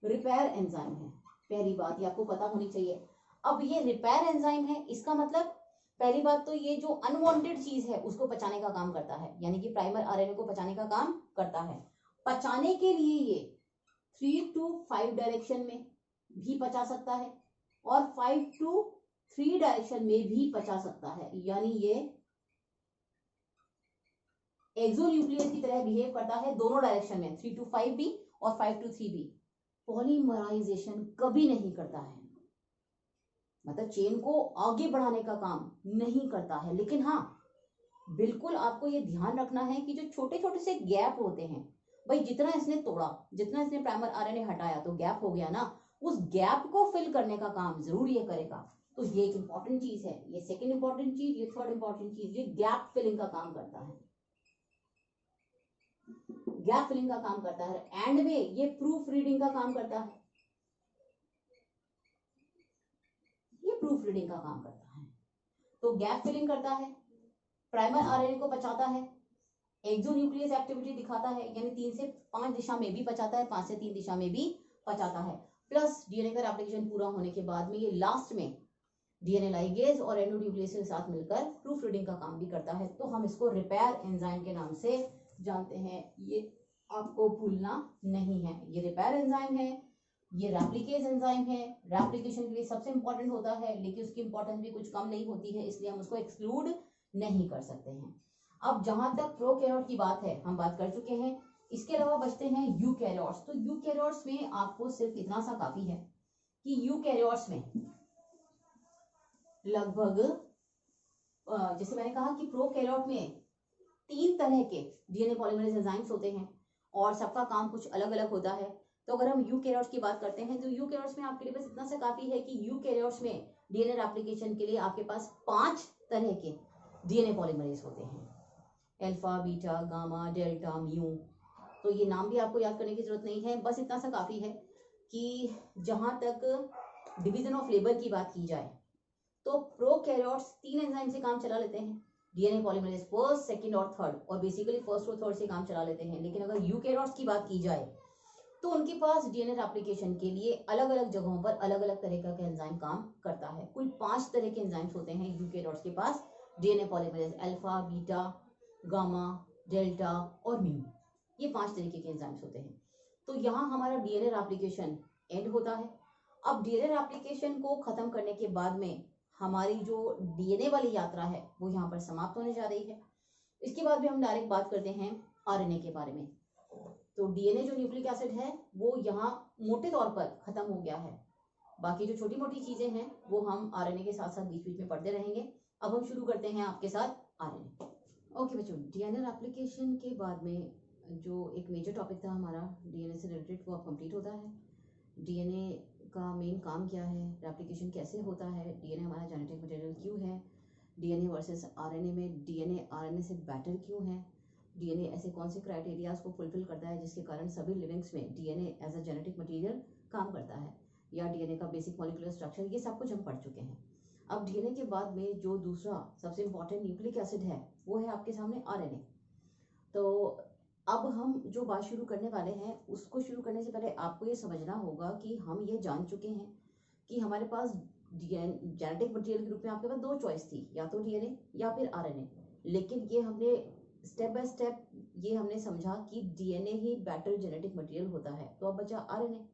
S1: रिपेयर एंजाइम है, पहली बात ये आपको पता होनी चाहिए। अब ये रिपेयर एंजाइम है, इसका मतलब पहली बात तो ये जो अनवांटेड चीज है उसको पचाने का काम करता है, यानी कि प्राइमर आरएनए को पचाने का काम करता है। पचाने के लिए ये 3 to 5 डायरेक्शन में भी पचा सकता है और 5 to 3 डायरेक्शन में भी पचा सकता है, यानी ये एक्सोन्यूक्लियस की तरह बिहेव करता है दोनों डायरेक्शन में, 3 to 5 भी और 5 to 3 भी। पॉलीमराइजेशन कभी नहीं करता है, मतलब चेन को आगे बढ़ाने का काम नहीं करता है। लेकिन हाँ, बिल्कुल आपको ये ध्यान रखना है कि जो छोटे छोटे से गैप होते हैं भाई जितना इसने तोड़ा, जितना इसने प्राइमर आरएनए हटाया तो गैप हो गया ना, उस गैप को फिल करने का काम जरूर ये करेगा। तो ये एक इंपॉर्टेंट चीज है, ये सेकंड इंपॉर्टेंट चीज, ये थर्ड इंपॉर्टेंट चीज, ये गैप फिलिंग का काम करता है, गैप फिलिंग का काम करता है। एंड में ये प्रूफ रीडिंग का काम करता है, ये प्रूफ रीडिंग का काम करता है। तो गैप फिलिंग करता है, प्राइमर आरएनए को पचाता है, एक्सोन्यूक्लियस एक्टिविटी दिखाता है, यानी 3 से 5 दिशा में भी पचाता है, 5 से 3 दिशा में भी पचाता है। प्लस डीएनए का रेप्लिकेशन पूरा होने के बाद में ये लास्ट में डीएनए लाइगेज और एंडोन्यूक्लियस के साथ मिलकर प्रूफ रीडिंग का काम भी करता है। तो हम इसको रिपेयर एंजाइम के नाम से जानते हैं, ये आपको भूलना नहीं है। ये रिपेयर एंजाइम है, ये रेप्लिकेज एंजाइम है। रेप्लिकेशन के लिए सबसे इंपॉर्टेंट होता है, लेकिन उसकी इंपॉर्टेंस भी कुछ कम नहीं होती है, इसलिए हम उसको एक्सक्लूड नहीं कर सकते हैं। अब जहां तक प्रोकैरियोट की बात है हम बात कर चुके हैं। इसके अलावा बचते हैं यूकैरियोट्स। तो यूकैरियोट्स में आपको सिर्फ इतना सा काफी है कि यूकैरियोट्स में लगभग जैसे मैंने कहा कि प्रोकैरियोट में 3 तरह के डीएनए पॉलीमरेज एंजाइम्स होते हैं और सबका काम कुछ अलग अलग होता है। तो अगर हम यूकैरियोट्स की बात करते हैं तो यूकैरियोट्स में आपके लिए बस इतना सा काफी है कि यूकैरियोट्स में डीएनए रेप्लिकेशन के लिए आपके पास 5 तरह के डीएनए पॉलीमरेज होते हैं, alpha, beta, gamma, delta, mu. तो ये नाम भी आपको याद करने की जरूरत नहीं है, बस इतना सा काफी है कि जहां तक डिवीजन ऑफ लेबर की बात की जाए तो प्रोकैरियोट्स 3 एंजाइम से काम चला लेते हैं, डीएनए पॉलीमरेज फर्स्ट, सेकंड और थर्ड, और बेसिकली फर्स्ट और थर्ड से काम चला लेते हैं। लेकिन अगर यूकैरियोट्स की बात की जाए तो उनके पास डीएनए रेप्लिकेशन के लिए अलग अलग जगहों पर अलग अलग तरह का एंजाइम काम करता है। कुल 5 तरह के एंजाइम्स होते हैं यूकैरियोट्स के पास DNA polymerase, alpha, beta, gamma, delta और म्यू, ये 5 तरीके के एंजाइम्स होते हैं। तो यहाँ हमारा डीएनए रेप्लिकेशन एंड होता है। अब डीएनए रेप्लिकेशन को खत्म करने के बाद में हमारी जो डीएनए वाली यात्रा है वो यहाँ पर समाप्त होने जा रही है। इसके बाद भी हम डायरेक्ट बात करते हैं आरएनए के बारे में। तो डीएनए जो न्यूक्लिक एसिड है वो यहाँ मोटे तौर पर खत्म हो गया है, बाकी जो छोटी मोटी चीजें हैं वो हम आरएनए के साथ साथ बीच बीच में पढ़ते रहेंगे। अब हम शुरू करते हैं आपके साथ आरएनए। ओके बच्चों, डीएनए रेप्लिकेशन के बाद में जो एक मेजर टॉपिक था हमारा डीएनए से रिलेटेड वो अब कंप्लीट होता है। डीएनए का मेन काम क्या है, रेप्लिकेशन कैसे होता है, डीएनए हमारा जेनेटिक मटेरियल क्यों है, डीएनए वर्सेस आरएनए में डीएनए आरएनए से बेटर क्यों है, डीएनए ऐसे कौन से क्राइटेरियाज को फुलफिल करता है जिसके कारण सभी लिविंग्स में DNA as a genetic material काम करता है, या डीएनए का बेसिक मॉलिक्यूलर स्ट्रक्चर, ये सब कुछ हम पढ़ चुके हैं। अब डीएनए के बाद में जो दूसरा सबसे इंपॉर्टेंट न्यूक्लिक एसिड है वो है आपके सामने आरएनए। तो अब हम जो बात शुरू करने वाले हैं उसको शुरू करने से पहले आपको ये समझना होगा कि हम ये जान चुके हैं कि हमारे पास जेनेटिक मटेरियल के रूप में आपके पास 2 चॉइस थी, या तो डीएनए या फिर आरएनए। लेकिन ये हमने स्टेप बाय स्टेप ये हमने समझा कि डीएनए ही बेटर जेनेटिक मटेरियल होता है, तो अब बचा आरएनए।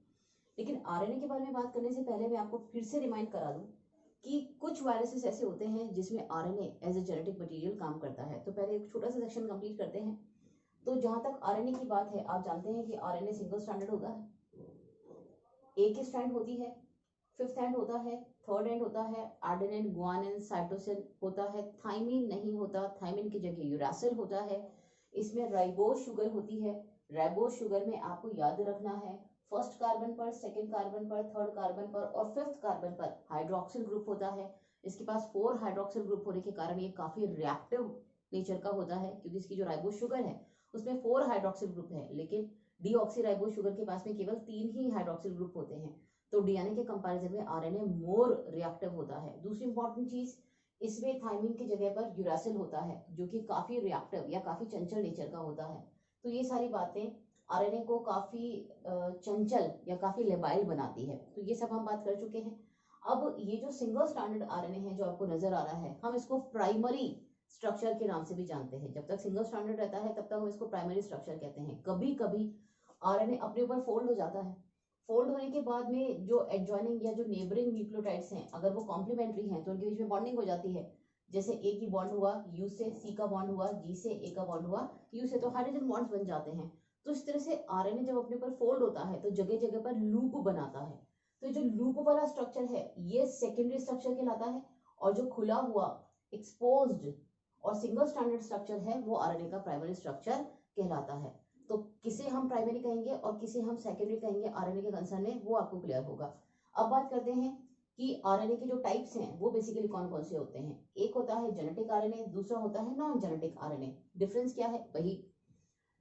S1: लेकिन आरएनए के बारे में बात करने से पहले मैं आपको फिर से रिमाइंड करा दूं कि कुछ वायरसेस ऐसे होते हैं जिसमें RNA as a genetic material काम करता है। तो पहले एक छोटा सा सेक्शन कंप्लीट करते हैं। तो जहां तक आरएनए की बात है, आप जानते हैं कि आरएनए सिंगल स्ट्रैंडेड होता है, एक ही स्ट्रैंड होती है, 5th एंड होता है, 3rd एंड होता है, एडेनिन, गुआनिन, साइटोसिन होता है, थाइमिन नहीं होता, थाइमिन की जगह यूरासिल होता है। इसमें राइबोज शुगर होती है। राइबोज शुगर में आपको याद रखना है फर्स्ट कार्बन पर, सेकंड कार्बन पर, थर्ड कार्बन पर और 5th कार्बन पर हाइड्रोक्सिल ग्रुप होता है। इसके पास 4 हाइड्रोक्सिल ग्रुप होने के कारण ये काफी रिएक्टिव नेचर का होता है, क्योंकि इसकी जो राइबोज शुगर है उसमें 4 हाइड्रोक्सिल ग्रुप है, लेकिन डीऑक्सीराइबोज शुगर के पास में केवल 3 ही हाइड्रोक्सिल ग्रुप होते हैं। तो डीएनए के कंपैरिजन में आरएनए मोर रिएक्टिव होता है। दूसरी इंपॉर्टेंट चीज, इसमें थाइमिन की जगह पर यूरासिल होता है जो कि काफी रिएक्टिव या काफी चंचल नेचर का होता है। तो ये सारी बातें आरएनए को काफी चंचल या काफी लेबाइल बनाती है। तो ये सब हम बात कर चुके हैं। अब ये जो सिंगल स्ट्रैंडेड आरएनए है जो आपको नजर आ रहा है, हम इसको प्राइमरी स्ट्रक्चर के नाम से भी जानते हैं। जब तक सिंगल स्ट्रैंडेड रहता है तब तक हम इसको प्राइमरी स्ट्रक्चर कहते हैं। कभी कभी आरएनए अपने ऊपर फोल्ड हो जाता है, फोल्ड होने के बाद में जो एडजॉइनिंग या जो नेबरिंग न्यूक्लियोटाइड्स हैं अगर वो कॉम्प्लीमेंट्री हैं तो उनके बीच में बॉन्डिंग हो जाती है। जैसे ए की बॉन्ड हुआ यू से, सी का बॉन्ड हुआ जी से, ए का बॉन्ड हुआ यू से, तो हाइड्रोजन बॉन्ड्स बन जाते हैं। तो इस तरह से आरएनए जब अपने ऊपर फोल्ड होता है तो जगह जगह पर लूप बनाता है। तो जो लूप वाला स्ट्रक्चर है ये सेकेंडरी स्ट्रक्चर कहलाता है, और जो खुला हुआ एक्सपोज्ड और सिंगल स्ट्रैंडेड स्ट्रक्चर है वो आरएनए का प्राइमरी स्ट्रक्चर कहलाता है। तो किसे हम प्राइमरी कहेंगे और किसे हम सेकेंडरी कहेंगे आरएनए के कंसर्न में, वो आपको क्लियर होगा। अब बात करते हैं कि आरएनए के जो टाइप्स हैं वो बेसिकली कौन कौन से होते हैं। एक होता है जेनेटिक आरएनए, दूसरा होता है नॉन जेनेटिक आरएनए। डिफरेंस क्या है? वही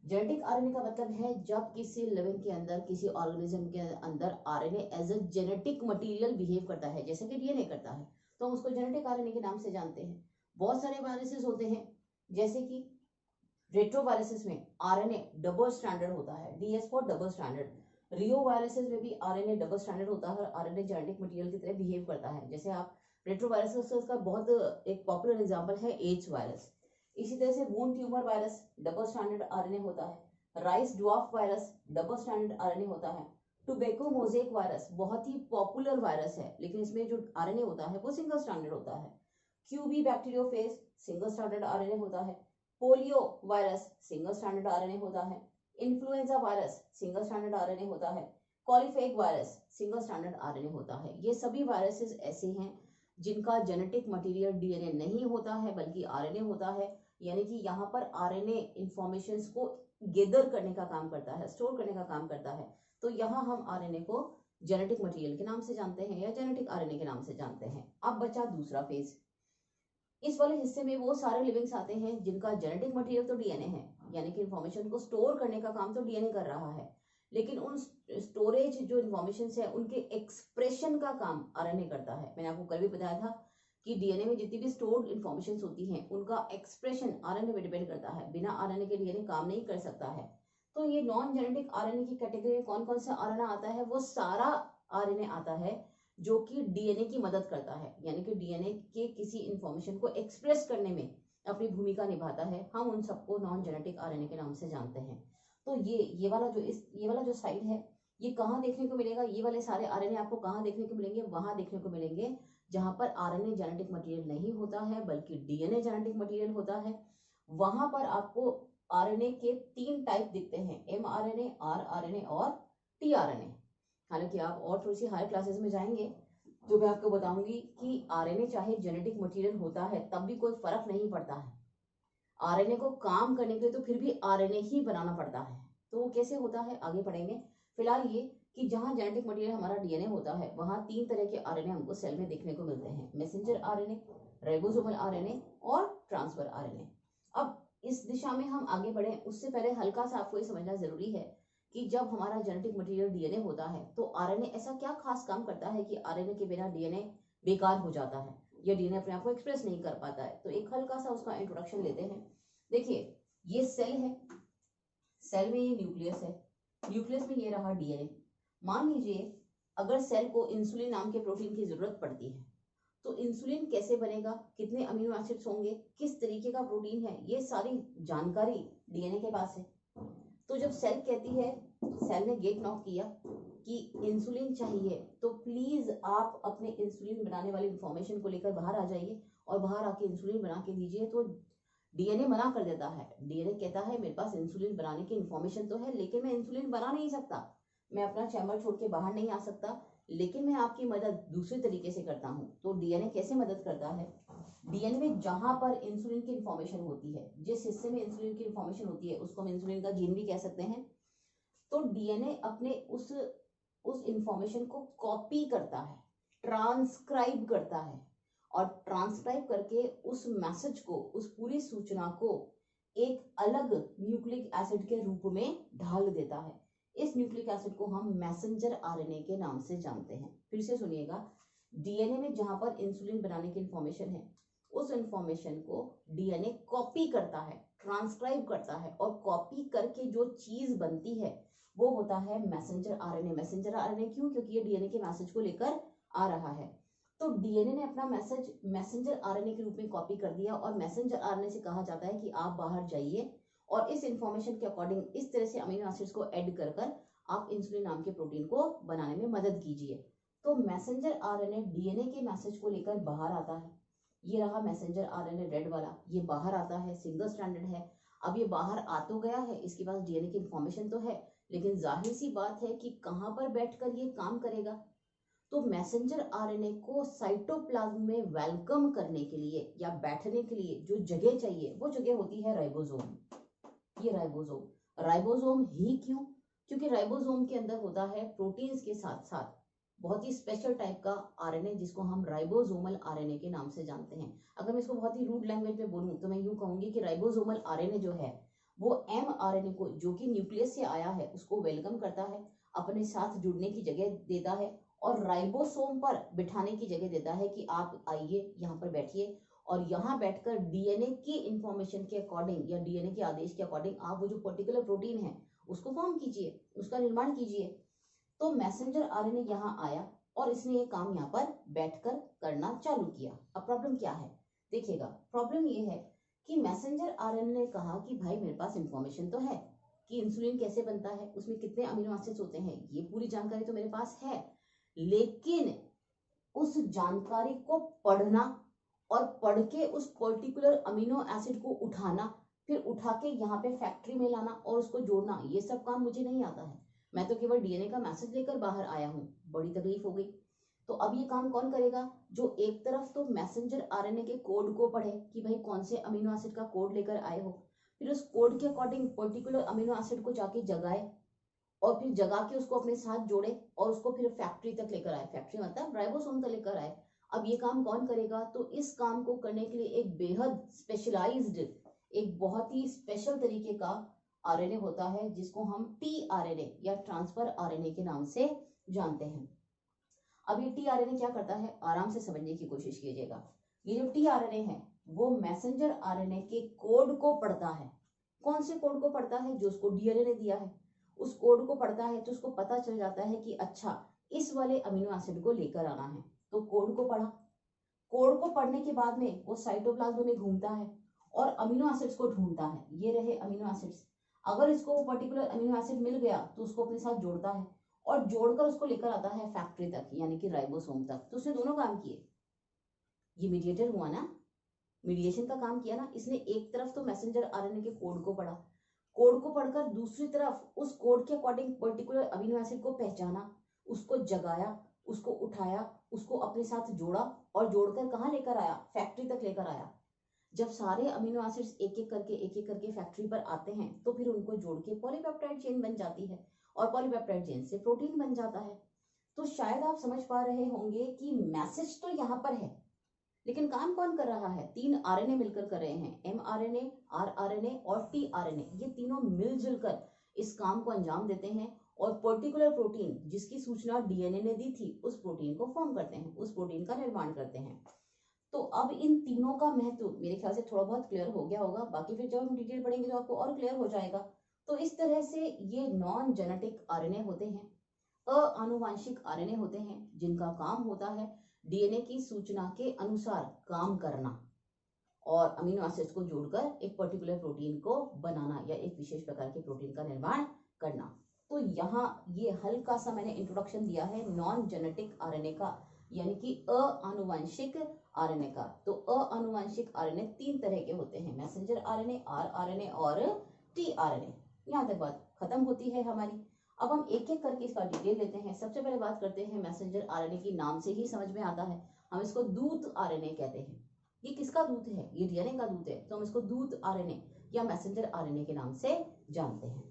S1: जेनेटिक आरएनए का मतलब है जब किसी लिविंग के अंदर, किसी ऑर्गेनिज्म के अंदर RNA as a genetic material behave करता है, जैसे कि डीएनए करता है, तो हम उसको जेनेटिक आरएनए के नाम से जानते हैं। बहुत सारे वायरसेस होते हैं, जैसे कि रेट्रोवायरसेस में आरएनए डबल स्टैंडर्ड होता है, DS for double standard. Rio viruses में भी आरएनए डबल स्टैंडर्ड होता है और आरएनए जेनेटिक मटेरियल की तरह बिहेव करता है। जैसे आप रेट्रोवायरसेस का बहुत एक पॉपुलर एग्जांपल है एच वायरस। इसी तरह से wound tumour virus double standard RNA होता है। Rice dwarf virus double standard RNA होता है। टोबैको मोज़ेक वायरस बहुत ही पॉपुलर वायरस है, लेकिन इसमें जो आरएनए होता है वो सिंगल स्टैंडर्ड होता है। QB bacteriophage single standard RNA होता है। Polio virus single standard RNA होता है। Influenza virus single standard RNA होता है। Coliphage virus single standard RNA होता है। ये सभी वायरसेस ऐसे हैं जिनका जेनेटिक मटेरियल डीएनए नहीं होता है बल्कि आरएनए होता है, यानी कि यहाँ पर आरएनए इंफॉर्मेशन को गैदर करने का काम करता है, स्टोर करने का काम करता है। तो यहाँ हम आरएनए को जेनेटिक मटेरियल के नाम से जानते हैं या जेनेटिक आरएनए के नाम से जानते हैं। अब बचा दूसरा फेज। इस वाले हिस्से में वो सारे लिविंग्स आते हैं जिनका जेनेटिक मटेरियल तो डीएनए है, यानी कि इंफॉर्मेशन को स्टोर करने का काम तो डीएनए कर रहा है, लेकिन उन स्टोरेज जो इंफॉर्मेशन है उनके एक्सप्रेशन का काम आरएनए करता है। मैंने आपको कल भी बताया था कि डीएनए में जितनी भी स्टोर्ड इंफॉर्मेशन होती हैं उनका एक्सप्रेशन आरएनए पे डिपेंड करता है। बिना आरएनए के डीएनए काम नहीं कर सकता है। तो ये नॉन जेनेटिक आरएनए की कैटेगरी में कौन कौन सा आरएनए आता है? वो सारा आरएनए आता है जो कि डीएनए की मदद करता है, यानी कि डीएनए के किसी इंफॉर्मेशन को एक्सप्रेस करने में अपनी भूमिका निभाता है। हम उन सबको नॉन जेनेटिक आरएनए के नाम से जानते हैं। तो ये वाला जो साइड है, ये कहाँ देखने को मिलेगा? ये वाले सारे आरएनए आपको कहाँ देखने को मिलेंगे? वहां देखने को मिलेंगे जहां पर आरएनए जेनेटिक मटेरियल नहीं होता है बल्कि डीएनए जेनेटिक मटेरियल होता है। वहां पर आपको आरएनए के 3 टाइप दिखते हैं, एमआरएनए, आरआरएनए और टीआरएनए। हालांकि आप और थोड़ी सी हायर क्लासेस में जाएंगे तो मैं आपको बताऊंगी कि आरएनए चाहे जेनेटिक मटेरियल होता है तब भी कोई फर्क नहीं पड़ता है। आरएनए को काम करने के लिए तो फिर भी आरएनए ही बनाना पड़ता है। तो वो कैसे होता है आगे पढ़ेंगे। फिलहाल ये कि जहां जेनेटिक मटेरियल हमारा डीएनए होता है वहां 3 तरह के आरएनए हमको सेल में देखने को मिलते हैं, मैसेंजर आरएनए, राइबोसोमल आरएनए और ट्रांसफर आरएनए। अब इस दिशा में हम आगे बढ़े उससे पहले हल्का सा आपको ये समझना जरूरी है कि जब हमारा जेनेटिक मटेरियल डीएनए होता है तो आरएनए ऐसा क्या खास काम करता है कि आरएनए के बिना डीएनए बेकार हो जाता है या डीएनए अपने आप को एक्सप्रेस नहीं कर पाता है। तो एक हल्का सा उसका इंट्रोडक्शन लेते हैं। देखिए ये सेल है, सेल में ये न्यूक्लियस है, न्यूक्लियस में ये रहा डीएनए। मान लीजिए अगर सेल को इंसुलिन नाम के प्रोटीन की जरूरत पड़ती है तो इंसुलिन कैसे बनेगा, कितने अमीनो एसिड्स होंगे, किस तरीके का प्रोटीन है, ये सारी जानकारी डीएनए के पास है। तो जब सेल कहती है, सेल ने गेट नॉक किया कि इंसुलिन चाहिए, तो प्लीज आप अपने इंसुलिन बनाने वाली इंफॉर्मेशन को लेकर बाहर आ जाइए और बाहर आके इंसुलिन बना के दीजिए। तो डीएनए मना कर देता है। डीएनए कहता है मेरे पास इंसुलिन बनाने की इंफॉर्मेशन तो है लेकिन मैं इंसुलिन बना नहीं सकता, मैं अपना चैम्बर छोड़ के बाहर नहीं आ सकता, लेकिन मैं आपकी मदद दूसरे तरीके से करता हूँ। तो डीएनए कैसे मदद करता है? डीएनए में जहां पर इंसुलिन की इंफॉर्मेशन होती है, जिस हिस्से में इंसुलिन की इंफॉर्मेशन होती है उसको हम इंसुलिन का जीन भी कह सकते हैं। तो डीएनए अपने उस इंफॉर्मेशन को कॉपी करता है, ट्रांसक्राइब करता है और ट्रांसक्राइब करके उस मैसेज को, उस पूरी सूचना को एक अलग न्यूक्लिक एसिड के रूप में ढाल देता है। इस न्यूक्लिक एसिड को हम मैसेंजर आरएनए के नाम से जानते हैं। फिर से सुनिएगा, डीएनए में जहां पर इंसुलिन बनाने की इंफॉर्मेशन है उस इंफॉर्मेशन को डीएनए कॉपी करता है, ट्रांसक्राइब करता है और कॉपी करके जो चीज बनती है वो होता है मैसेंजर आरएनए। मैसेंजर आरएनए क्यों? क्योंकि ये डीएनए के मैसेज को लेकर आ रहा है। तो डीएनए ने अपना मैसेज मैसेंजर आरएनए के रूप में कॉपी कर दिया और मैसेंजर आरएनए से कहा जाता है कि आप बाहर जाइए और इस इंफॉर्मेशन के अकॉर्डिंग इस तरह से अमीनो एसिड्स को ऐड कर कर आप इंसुलिन नाम के प्रोटीन को बनाने में मदद कीजिए। तो मैसेंजर आरएनए डीएनए के मैसेज को लेकर बाहर आता है। ये रहा मैसेंजर आरएनए रेड वाला, ये बाहर आता है, सिंगल स्ट्रैंडेड है। अब ये बाहर आ तो गया है, इसके पास डीएनए की इंफॉर्मेशन तो है, लेकिन जाहिर सी बात है कि कहां पर बैठकर ये काम करेगा। तो मैसेंजर आरएनए को साइटोप्लाज्म में वेलकम करने के लिए या बैठने के लिए जो जगह चाहिए वो जगह होती है राइबोसोम। ये राइबोसोम, राइबोसोम ही क्यों? क्योंकि राइबोसोम के अंदर होता है प्रोटीन्स के साथ साथ बहुत ही स्पेशल टाइप का आरएनए, जिसको हम राइबोसोमल आरएनए के नाम से जानते हैं। अगर मैं इसको बहुत ही रूड लैंग्वेज में बोलूं तो मैं यूं कहूंगी कि राइबोसोमल आरएनए जो है वो एमआरएनए को, जो कि न्यूक्लियस से आया है, उसको वेलकम करता है, अपने साथ जुड़ने की जगह देता है और राइबोसोम पर बिठाने की जगह देता है कि आप आइए यहाँ पर बैठिए और यहाँ बैठकर डीएनए की इंफॉर्मेशन के अकॉर्डिंग या डीएनए के आदेश के अकॉर्डिंग आप वो जो पर्टिकुलर प्रोटीन है उसको फॉर्म कीजिए, उसका निर्माण कीजिए। तो मैसेंजर आरएनए यहाँ आया और इसने ये काम यहाँ पर बैठकर करना चालू किया। अब प्रॉब्लम क्या है देखिएगा, प्रॉब्लम ये है कि मैसेंजर आरएनए ने कहा कि भाई मेरे पास इंफॉर्मेशन तो है कि इंसुलिन कैसे बनता है, उसमें कितने अमीनो एसिड्स होते हैं, ये पूरी जानकारी तो मेरे पास है, लेकिन उस जानकारी को पढ़ना और पढ़ के उस पर्टिकुलर अमीनो एसिड को उठाना, फिर उठा के यहाँ पे फैक्ट्री में लाना और उसको जोड़ना, ये सब काम मुझे नहीं आता है। मैं तो केवल डीएनए का मैसेज लेकर बाहर आया हूँ। बड़ी तकलीफ हो गई। तो अब ये काम कौन करेगा? जो एक तरफ तो मैसेंजर आरएनए के कोड को पढ़े कि भाई कौन से अमीनो एसिड का कोड लेकर आए हो, फिर उस कोड के अकॉर्डिंग पर्टिकुलर अमीनो एसिड को जाके जगाए और फिर जगा के उसको अपने साथ जोड़े और उसको फिर फैक्ट्री तक लेकर आए। फैक्ट्री मतलब राइबोसोम तक लेकर आए। अब ये काम कौन करेगा? तो इस काम को करने के लिए एक बेहद स्पेशलाइज्ड, एक बहुत ही स्पेशल तरीके का आरएनए होता है, जिसको हम टीआरएनए या ट्रांसफर आरएनए के नाम से जानते हैं। अब ये टीआरएनए क्या करता है, आराम से समझने की कोशिश कीजिएगा। ये जो टीआरएनए है वो मैसेंजर आरएनए के कोड को पढ़ता है। कौन से कोड को पढ़ता है? जो उसको डीएनए ने दिया है, उस कोड को पढ़ता है तो उसको पता चल जाता है कि अच्छा इस वाले अमीनो एसिड को लेकर आना है। तो कोड को पढ़ा, कोड को पढ़ने के बाद में वो साइटोप्लाज्म में घूमता है और अमीनो एसिड्स को ढूंढता है। ये रहे अमीनो एसिड्स। अगर इसको वो पर्टिकुलर अमीनो एसिड मिल गया तो उसको अपने साथ जोड़ता है और जोड़कर उसको लेकर आता है फैक्ट्री तक, यानी कि राइबोसोम तक। तो उसने दोनों काम किए। ये मीडिएटर हुआ ना, मीडिएशन का काम किया ना इसने। एक तरफ तो मैसेंजर आरएनए के कोड को पढ़ा, कोड को पढ़कर दूसरी तरफ उस कोड के अकॉर्डिंग पर्टिकुलर अमीनो एसिड को पहचाना, उसको जगाया, उसको उठाया, उसको अपने साथ जोड़ा और जोड़कर कहाँ लेकर आया? फैक्ट्री तक लेकर आया। जब सारे अमीनो एसिड्स एक एक करके फैक्ट्री पर आते हैं तो फिर उनको जोड़ के पॉलीपेप्टाइड चेन बन जाती है और पॉलीपेप्टाइड चेन से प्रोटीन बन जाता है। तो शायद आप समझ पा रहे होंगे कि मैसेज तो यहाँ पर है, लेकिन काम कौन कर रहा है? 3 आरएनए मिलकर कर रहे हैं। एमआरएनए, आरआरएनए और टीआरएनए, ये तीनों मिलजुल कर इस काम को अंजाम देते हैं और पर्टिकुलर प्रोटीन जिसकी सूचना डीएनए ने दी थी उस प्रोटीन को फॉर्म करते हैं, उस प्रोटीन का निर्माण करते हैं। तो अब इन तीनों का महत्व मेरे ख्याल से थोड़ा बहुत क्लियर हो गया होगा। बाकी फिर जब हम डिटेल पढ़ेंगे तो आपको और क्लियर हो जाएगा। तो इस तरह से ये नॉन जेनेटिक आरएनए होते हैं, आनुवांशिक आरएनए होते हैं, जिनका काम होता है डीएनए की सूचना के अनुसार काम करना और अमीनो एसिड्स को जोड़कर एक पर्टिकुलर प्रोटीन को बनाना या एक विशेष प्रकार के प्रोटीन का निर्माण करना। तो यहाँ ये हल्का सा मैंने इंट्रोडक्शन दिया है नॉन जेनेटिक आरएनए का, यानी कि आनुवांशिक आरएनए का। तो आनुवांशिक आरएनए 3 तरह के होते हैं, मैसेंजर आरएनए, आरआरएनए और टीआरएनए। यहाँ तक बात खत्म होती है हमारी। अब हम एक एक करके इसका डिटेल लेते हैं। सबसे पहले बात करते हैं मैसेंजर आरएनए की। नाम से ही समझ में आता है, हम इसको दूत आरएनए कहते हैं। ये किसका दूत है? ये डीएनए का दूत है, तो हम इसको दूत आरएनए या मैसेंजर आरएनए के नाम से जानते हैं।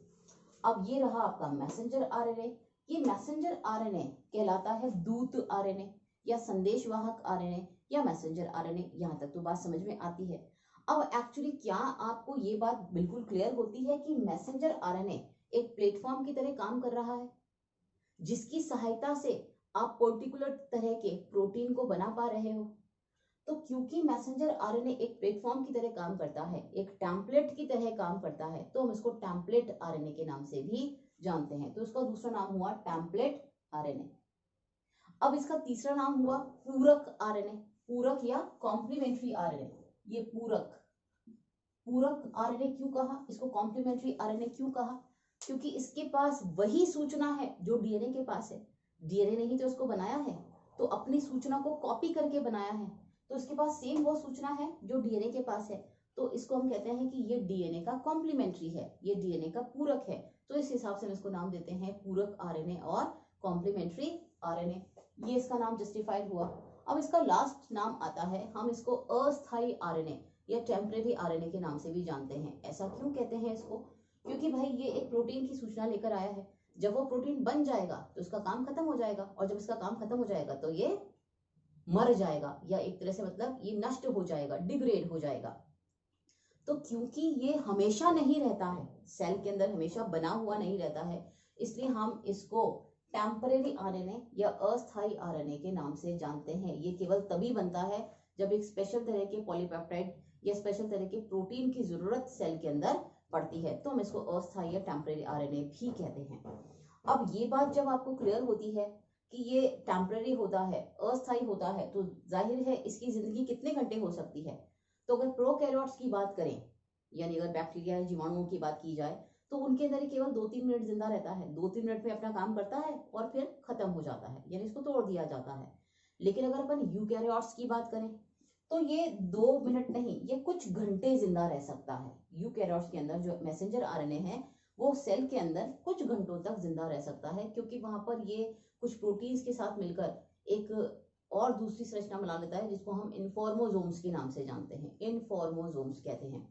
S1: अब ये रहा आपका मैसेंजर आरएनए। ये मैसेंजर आरएनए कहलाता है दूत आरएनए या संदेशवाहक आरएनए या मैसेंजर आरएनए। यहाँ तक तो बात समझ में आती है। अब एक्चुअली क्या आपको ये बात बिल्कुल क्लियर होती है कि मैसेंजर आरएनए एक प्लेटफॉर्म की तरह काम कर रहा है, जिसकी सहायता से आप पर्टिकुलर तरह के प्रोटीन को बना पा रहे हो? तो क्योंकि मैसेंजर आरएनए एक प्लेटफॉर्म की तरह काम करता है, एक टेम्पलेट की तरह काम करता है, तो हम इसको टेम्पलेट आरएनए के नाम से भी जानते हैं। तो इसका दूसरा नाम हुआ टेम्पलेट आरएनए। अब इसका तीसरा नाम हुआ पूरक आरएनए, पूरक या कॉम्प्लीमेंट्री आरएनए। ये पूरक आरएनए क्यों कहा, इसको कॉम्प्लीमेंट्री आरएनए क्यों कहा? क्योंकि इसके पास वही सूचना है जो डीएनए के पास है। डीएनए ने ही तो इसको बनाया है, तो अपनी सूचना को कॉपी करके बनाया है, तो इसके पास सेम वो सूचना है जो डीएनए के पास है। तो इसको हम कहते हैं कि ये डीएनए का कॉम्प्लीमेंट्री है, ये डीएनए का पूरक है। तो इस हिसाब से हम इसको नाम देते हैं पूरक आरएनए और कॉम्प्लीमेंट्री आरएनए। ये इसका नाम जस्टिफाइड हुआ। अब इसका लास्ट नाम आता है, हम इसको अस्थायी आरएनए या टेम्परेरी आरएनए के नाम से भी जानते हैं। ऐसा क्यों कहते हैं इसको? क्योंकि भाई ये एक प्रोटीन की सूचना लेकर आया है। जब वो प्रोटीन बन जाएगा तो उसका काम खत्म हो जाएगा, और जब इसका काम खत्म हो जाएगा तो ये मर जाएगा, या एक तरह से मतलब ये नष्ट हो जाएगा, डिग्रेड हो जाएगा। तो क्योंकि ये हमेशा नहीं रहता है, सेल के अंदर हमेशा बना हुआ नहीं रहता है, इसलिए हम इसको टेम्परेरी आरएनए या अस्थायी आरएनए के नाम से जानते हैं। ये केवल तभी बनता है जब एक स्पेशल तरह के पॉलीपेप्टाइड या स्पेशल तरह के प्रोटीन की जरूरत सेल के अंदर पड़ती है, तो हम इसको अस्थायी या टेम्परेरी आरएनए भी कहते हैं। अब ये बात जब आपको क्लियर होती है कि ये टेम्परेरी होता है, अस्थायी होता है, तो जाहिर है इसकी जिंदगी कितने घंटे हो सकती है। तो अगर प्रोकैरियोट्स की बात करें, यानी अगर बैक्टीरिया या जीवाणुओं की बात की जाए, तो उनके अंदर केवल 2-3 मिनट जिंदा रहता है, 2-3 मिनट में अपना काम करता है और फिर खत्म हो जाता है, यानी इसको तोड़ दिया जाता है। लेकिन अगर अपन यूकैरियोट्स की बात करें तो ये 2 मिनट नहीं, ये कुछ घंटे जिंदा रह सकता है। यूकैरियोट्स के अंदर जो मैसेंजर आरएनए है वो सेल के अंदर कुछ घंटों तक जिंदा रह सकता है, क्योंकि वहां पर ये कुछ प्रोटीन्स के साथ मिलकर एक और दूसरी संरचना बना लेता है, जिसको हम इन्फॉर्मोजोम्स के नाम से जानते हैं, इन्फॉर्मोजोम्स कहते हैं।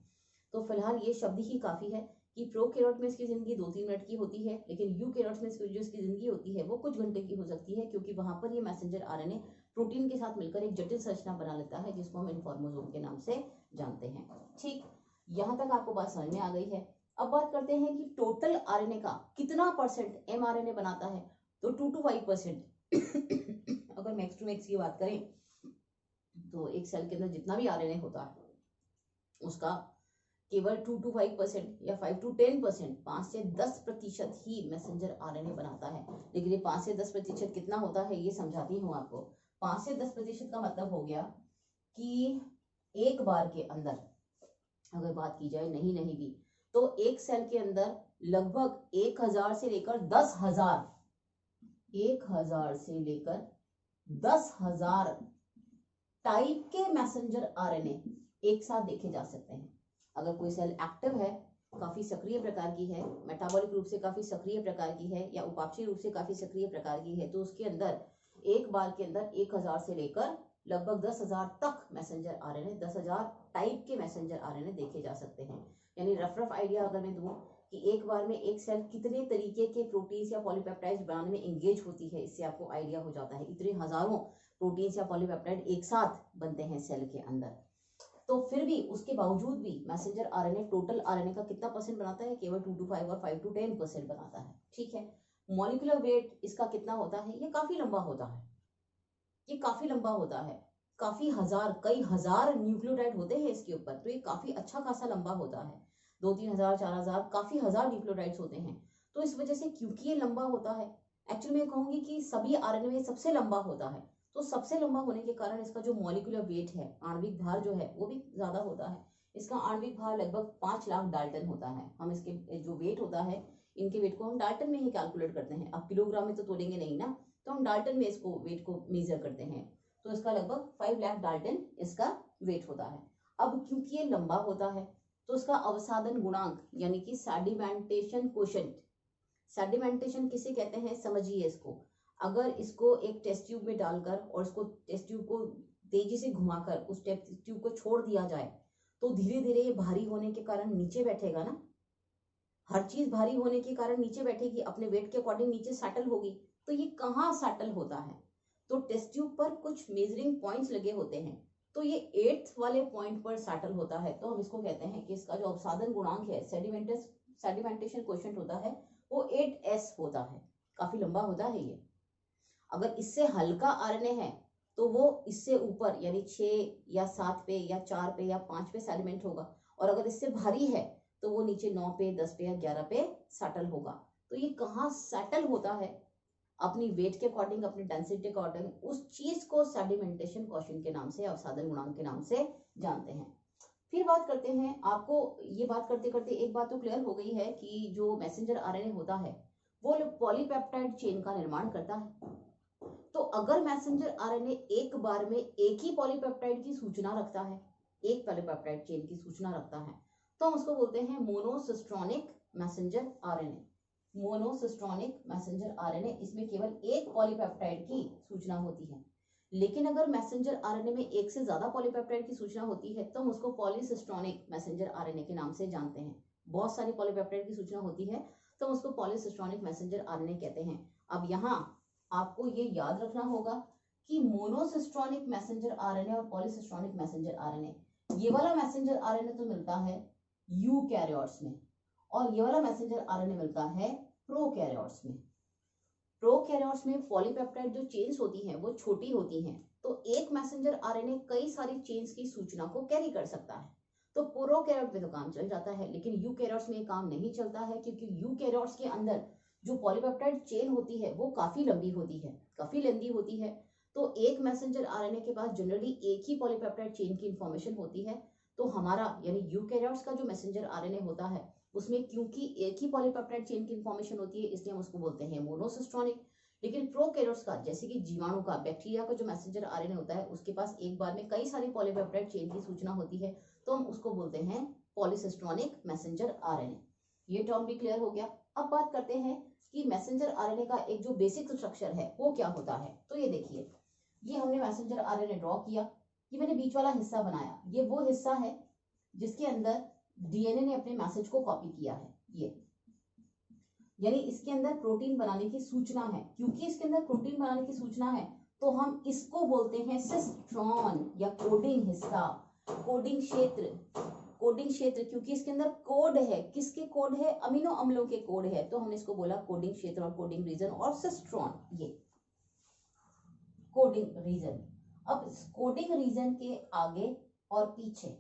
S1: तो फिलहाल ये शब्द ही काफी है कि प्रोकैरियोट में इसकी जिंदगी 2-3 मिनट की होती है, लेकिन यूकैरियोट्स में जो इसकी जिंदगी होती है वो कुछ घंटे की हो सकती है, क्योंकि वहां पर ये मैसेंजर आरएनए प्रोटीन के साथ मिलकर एक जटिल संरचना बना लेता है, जिसको हम इन्फॉर्मोजोम के नाम से जानते हैं। ठीक, यहाँ तक आपको बात समझ में आ गई है। अब बात करते हैं कि टोटल आरएनए का कितना परसेंट एमआरएनए बनाता है, तो 2 to 5%। अगर मैक्स टू मैक्स की बात करें तो एक सेल के अंदर जितना भी आरएनए होता है उसका केवल 2 to 5% या 5 to 10%, 5 से 10% ही मैसेंजर आरएनए बनाता है। लेकिन ये 5 से 10% कितना होता है ये समझाती हूँ आपको। 5 से 10% का मतलब हो गया कि एक बार के अंदर अगर बात की जाए नहीं भी, तो एक सेल के अंदर लगभग 1000 से लेकर 10,000, 1000 से लेकर 10,000 टाइप के मैसेंजर आरएनए एक साथ देखे जा सकते हैं। अगर कोई सेल एक्टिव है, काफी सक्रिय प्रकार की है, मेटाबॉलिक रूप से काफी सक्रिय प्रकार की है, या उपापचयी रूप से काफी सक्रिय प्रकार की है, तो उसके अंदर एक बार के अंदर 1000 से लेकर लगभग 10,000 तक मैसेंजर आरएनए, 10,000 टाइप के मैसेंजर आरएनए देखे जा सकते हैं। यानी रफ आइडिया अगर मैं दूं कि एक बार में एक सेल कितने तरीके के प्रोटीन्स या पॉलीपेप्टाइड्स बनाने में एंगेज होती है, इससे आपको आइडिया हो जाता है। इतने हजारों प्रोटीन्स या पॉलीपेप्टाइड एक साथ बनते हैं सेल के अंदर, तो फिर भी उसके बावजूद भी मैसेंजर आरएनए टोटल आरएनए का कितना परसेंट बनाता है, केवल 2 to 5 और 5 to 10% बनाता है। ठीक है, मॉलिक्यूलर वेट इसका कितना होता है, ये काफी लंबा होता है, ये काफी लंबा होता है, काफी हजार, कई हजार न्यूक्लियोटाइड होते हैं इसके ऊपर, तो ये काफी अच्छा खासा लंबा होता है। 2-3 हजार, 4,000, काफी हजार न्यूक्लियोटाइड्स होते हैं। तो इस वजह से क्योंकि ये लंबा होता है, एक्चुअली मैं कहूंगी कि सभी आरएनए में सबसे लंबा होता है, तो सबसे लंबा होने के कारण इसका जो मॉलिक्यूलर वेट है, आणविक भार जो है वो भी ज्यादा होता है। इसका आणविक भार लगभग 5 लाख डाल्टन होता है। हम इसके जो वेट होता है, इनके वेट को हम डाल्टन में ही कैलकुलेट करते हैं। अब किलोग्राम में तो तोलेंगे नहीं ना, तो हम डाल्टन में इसको वेट को मेजर करते हैं, तो इसका लगभग 5 लाख डाल्टन इसका वेट होता है। अब क्योंकि ये लंबा होता है तो इसका अवसादन गुणांक यानी कि सेडिमेंटेशन कोशेंट, सेडिमेंटेशन किसे कहते हैं समझिए इसको। अगर इसको एक टेस्ट ट्यूब में डालकर और इसको टेस्ट ट्यूब को तेजी से घुमाकर उस टेस्ट ट्यूब को छोड़ दिया जाए, तो धीरे धीरे ये भारी होने के कारण नीचे बैठेगा ना, हर चीज भारी होने के कारण नीचे बैठेगी, अपने वेट के अकॉर्डिंग नीचे सेटल होगी। तो ये कहाँ सेटल होता है, तो टेस्ट ट्यूब पर कुछ मेजरिंग पॉइंट्स लगे होते हैं, तो ये 8th वाले पॉइंट पर सेटल होता है। तो हम इसको कहते हैं कि इसका जो अवसादन गुणांक है, सेडिमेंटेशन कोशेंट होता है, वो 8s होता है। काफी लंबा होता है ये। अगर इससे हल्का आरएनए है तो वो इससे ऊपर यानी 6 या 7 पे या 4 पे या 5 पे सेडिमेंट होगा, और अगर इससे भारी है तो वो नीचे 9 पे, 10 पे या 11 पे सेटल होगा। तो ये कहाँ सेटल होता है, अपनी वेट के अकॉर्डिंग, अपनी डेंसिटी के अकॉर्डिंग, उस चीज को सेडिमेंटेशन कोशेंट के नाम से, अवसादन गुणांक के नाम से जानते हैं। फिर बात करते हैं, आपको ये बात करते करते एक बात तो क्लियर हो गई है कि जो मैसेंजर आरएनए होता है वो पॉलीपेप्टाइड चेन का निर्माण करता है। तो अगर मैसेंजर आरएनए एक बार में एक ही पॉलीपेप्टाइड की सूचना रखता है, एक पॉलीपेप्टाइड चेन की सूचना रखता है, तो हम उसको बोलते हैं monocistronic messenger RNA. Monocistronic messenger RNA, इसमें केवल एक पॉलीपेप्टाइड की सूचना होती है। लेकिन अगर मैसेंजर आरएनए में एक से ज्यादा पॉलीपेप्टाइड की सूचना होती है तो हम उसको पॉलीसिस्ट्रॉनिक मैसेंजर आरएनए के नाम से जानते हैं। बहुत सारी पॉलीपेप्टाइड की सूचना होती है तो उसको पॉलीसिस्ट्रॉनिक मैसेंजर आरएनए कहते हैं। अब यहाँ आपको ये याद रखना होगा कि मोनोसिस्ट्रॉनिक मैसेंजर आरएनए और पॉलीसिस्ट्रॉनिक मैसेंजर आरएनए, ये वाला मैसेंजर आरएनए तो मिलता है यूकैरियोट्स में और ये वाला मैसेंजर आरएनए मिलता है प्रोकैरियोट्स में। प्रोकैरियोट्स में पॉलीपेप्टाइड जो चेन्स होती हैं वो छोटी होती हैं, तो एक मैसेंजर आरएनए कई सारी चेन्स की सूचना को कैरी कर सकता है। तो प्रोकैरियोट में तो काम चल जाता है, लेकिन यूकैरियोट्स में काम नहीं चलता है, क्योंकि यूकैरियोट्स के अंदर जो पॉलीपेप्टाइड चेन होती है वो काफी लंबी होती है, काफी लेंदी होती है। तो एक मैसेंजर आरएनए के पास जनरली एक ही पॉलीपेप्टाइड चेन की इंफॉर्मेशन होती है। तो हमारा यानी यूकैरियोट्स का जो मैसेंजर आरएनए होता है उसमें क्योंकि एक ही पॉलीपेप्टाइड चेन की इंफॉर्मेशन होती है, इसलिए हम उसको बोलते हैं मोनोसिस्ट्रॉनिक। लेकिन प्रोकैरियोट्स का, जैसे कि जीवाणु का, बैक्टीरिया का जो मैसेंजर आरएनए होता है उसके पास एक बार में कई सारी पॉलीपेप्टाइड चेन की सूचना होती है, तो हम उसको बोलते हैं पॉलीसिस्ट्रॉनिक मैसेंजर आरएनए। ये टर्म भी क्लियर हो गया। अब बात करते हैं कि मैसेंजर आरएनए का एक जो बेसिक स्ट्रक्चर है वो क्या होता है। तो ये देखिए, ये हमने मैसेंजर आरएनए ड्रॉ किया, ये मैंने बीच वाला हिस्सा बनाया, ये वो हिस्सा है जिसके अंदर डीएनए ने अपने मैसेज को कॉपी किया है। ये यानी इसके अंदर प्रोटीन बनाने की सूचना है। क्योंकि इसके अंदर प्रोटीन बनाने की सूचना है तो हम इसको बोलते हैं सिस्ट्रॉन या कोडिंग हिस्सा, कोडिंग क्षेत्र। कोडिंग क्षेत्र क्योंकि इसके अंदर कोड है, किसके कोड है, अमीनो अम्लों के कोड है, तो हमने इसको बोला कोडिंग क्षेत्र और कोडिंग रीजन और सिस्ट्रॉन, ये कोडिंग रीजन। अब कोडिंग रीजन के आगे और पीछे,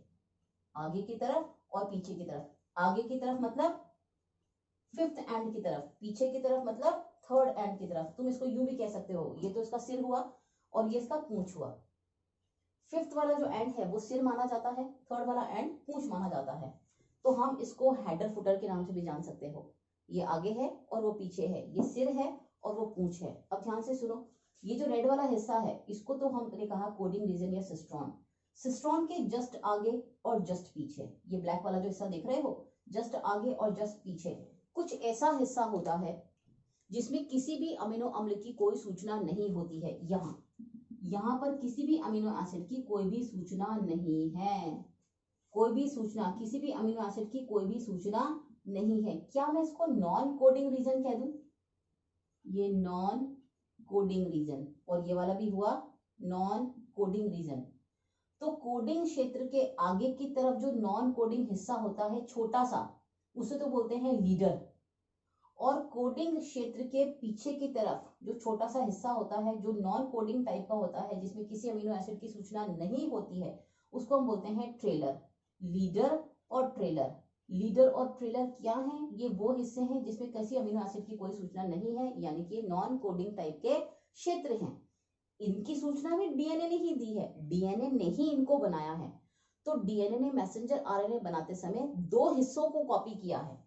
S1: आगे की तरफ और पीछे की तरफ, आगे की तरफ मतलब फिफ्थ एंड की तरफ, पीछे की तरफ मतलब थर्ड एंड की तरफ, तुम इसको यूं भी कह सकते हो। ये तो इसका सिर हुआ और ये इसका पूंछ हुआ। फिफ्थ वाला जो एंड है वो सिर माना जाता है, थर्ड वाला एंड पूंछ माना जाता है, तो हम इसको हेडर फुटर के नाम से भी जान सकते हो। ये आगे है और वो पीछे है, ये सिर है और वो पूंछ है। अब ध्यान से सुनो, ये जो रेड वाला हिस्सा है इसको तो हमने कहा कोडिंग रीजन या सिस्ट्रॉन। सिस्ट्रॉन के जस्ट आगे और जस्ट पीछे, ये ब्लैक वाला जो हिस्सा देख रहे हो, जस्ट आगे और जस्ट पीछे कुछ ऐसा हिस्सा होता है जिसमें किसी भी अमीनो अम्ल की कोई सूचना नहीं होती है। यहाँ पर किसी भी अमीनो एसिड की कोई भी सूचना नहीं है, कोई भी सूचना, किसी भी अमीनो एसिड की कोई भी सूचना नहीं है। क्या मैं इसको नॉन कोडिंग रीजन कह दूं? ये नॉन कोडिंग रीजन, और ये वाला भी हुआ नॉन कोडिंग रीजन। तो कोडिंग क्षेत्र के आगे की तरफ जो नॉन कोडिंग हिस्सा होता है छोटा सा, उसे तो बोलते हैं लीडर। और कोडिंग क्षेत्र के पीछे की तरफ जो छोटा सा हिस्सा होता है जो नॉन कोडिंग टाइप का होता है, जिसमें किसी अमीनो एसिड की सूचना नहीं होती है, उसको हम बोलते हैं ट्रेलर। लीडर और ट्रेलर, लीडर और ट्रेलर क्या है? ये वो हिस्से हैं जिसमें किसी अमीनो एसिड की कोई सूचना नहीं है, यानी कि नॉन कोडिंग टाइप के क्षेत्र हैं। इनकी सूचना भी डीएनए ने ही दी है, डीएनए ने ही इनको बनाया है। तो डीएनए ने मैसेंजर आरएनए बनाते समय दो हिस्सों को कॉपी किया है।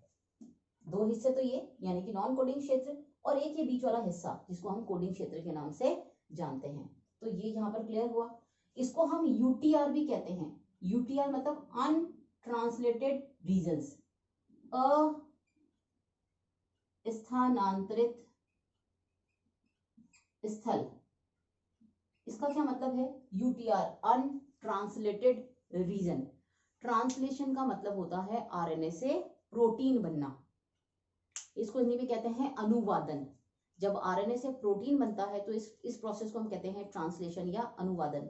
S1: दो हिस्से तो ये यानी कि नॉन कोडिंग क्षेत्र, और एक ये बीच वाला हिस्सा जिसको हम कोडिंग क्षेत्र के नाम से जानते हैं। तो ये यहाँ पर क्लियर हुआ। इसको हम यूटीआर भी कहते हैं। यूटीआर मतलब अनट्रांसलेटेड रीजन्स, अस्थानांतरित स्थल। इसका क्या मतलब है? UTR untranslated region. ट्रांसलेशन का मतलब होता है आरएनए से प्रोटीन बनना, इसको हिंदी में कहते हैं अनुवादन। जब आरएनए से प्रोटीन बनता है तो इस प्रोसेस को हम कहते हैं ट्रांसलेशन या अनुवादन।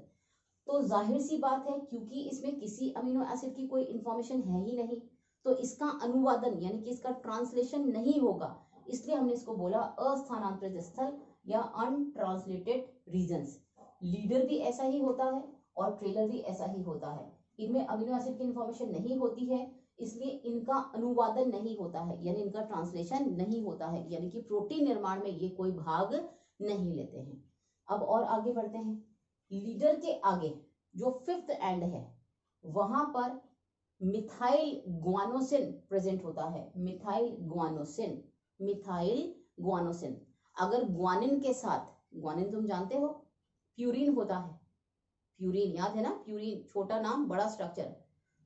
S1: तो जाहिर सी बात है, क्योंकि इसमें किसी अमीनो एसिड की कोई इंफॉर्मेशन है ही नहीं, तो इसका अनुवादन यानी कि इसका ट्रांसलेशन नहीं होगा, इसलिए हमने इसको बोला अस्थानांतरित स्थल या अनट्रांसलेटेड रीजन्स। लीडर भी ऐसा ही होता है और ट्रेलर भी ऐसा ही होता है। इनमें अमीनो एसिड की इंफॉर्मेशन नहीं होती है, इसलिए इनका अनुवादन नहीं होता है, यानी इनका ट्रांसलेशन नहीं होता है, यानी कि प्रोटीन निर्माण में ये कोई भाग नहीं लेते हैं। अब और आगे बढ़ते हैं। लीडर के आगे जो फिफ्थ एंड है वहां पर मिथाइल ग्वानोसिन प्रेजेंट होता है। Methyl guanosine, methyl guanosine. अगर ग्वानिन के साथ, ग्वानिन तुम जानते हो प्यूरिन होता है, प्यूरिन याद है ना, प्यूरिन छोटा नाम बड़ा स्ट्रक्चर।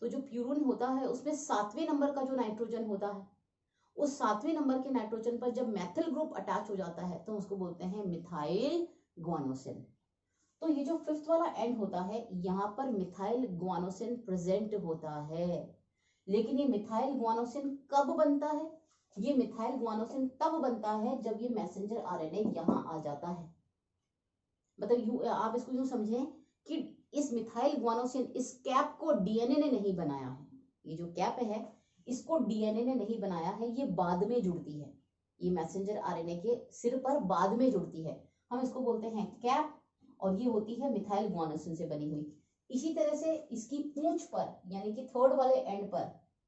S1: तो जो प्यूरिन होता है उसमें 7वें नंबर का जो नाइट्रोजन होता है, उस 7वें नंबर के नाइट्रोजन पर जब मैथिल ग्रुप अटैच हो जाता है तो उसको बोलते हैं मिथाइल ग्वानोसिन। तो ये जो फिफ्थ वाला एंड होता है यहाँ पर मिथाइल ग्वानोसिन प्रेजेंट होता है। लेकिन ये मिथाइल गुआनोसिन कब बनता है? ये मिथाइल गुआनोसिन तब बनता है जब ये मैसेंजर आरएनए यहाँ आ जाता है। मतलब आप इसको यूं समझें कि इस मिथाइल गुआनोसिन, इस कैप को डीएनए ने नहीं बनाया है। ये जो कैप है इसको डीएनए ने नहीं बनाया है, ये बाद में जुड़ती है। ये मैसेंजर आरएनए के सिर पर बाद में जुड़ती है, हम इसको बोलते हैं कैप, और ये होती है मिथाइल गुआनोसिन से बनी हुई। इसी तरह से इसकी पूंछ पर यानी कि थर्ड वाले एंड पर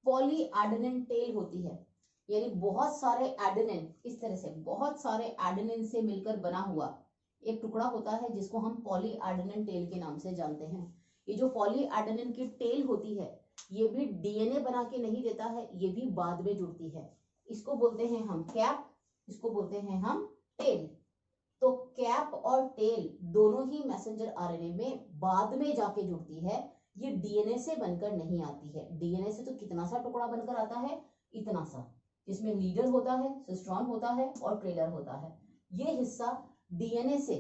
S1: पॉली एडेनिन टेल होती है, यानी बहुत सारे एडेनिन, इस तरह से बहुत सारे एडेनिन से मिलकर बना हुआ एक टुकड़ा होता है जिसको हम पॉली एडेनिन टेल के नाम से जानते हैं। ये जो पॉली एडेनिन की टेल होती है ये भी डीएनए बना के नहीं देता है, ये भी बाद में जुड़ती है। इसको बोलते हैं हम कैप, इसको बोलते हैं हम टेल। तो कैप और टेल दोनों ही मैसेंजर आरएनए में बाद में जाके जुड़ती है, ये डीएनए से बनकर नहीं आती है। डीएनए से तो कितना सा टुकड़ा बनकर आता है, इतना सा, जिसमें लीडर होता है, सिस्ट्रॉन होता है और ट्रेलर होता है। ये हिस्सा डीएनए से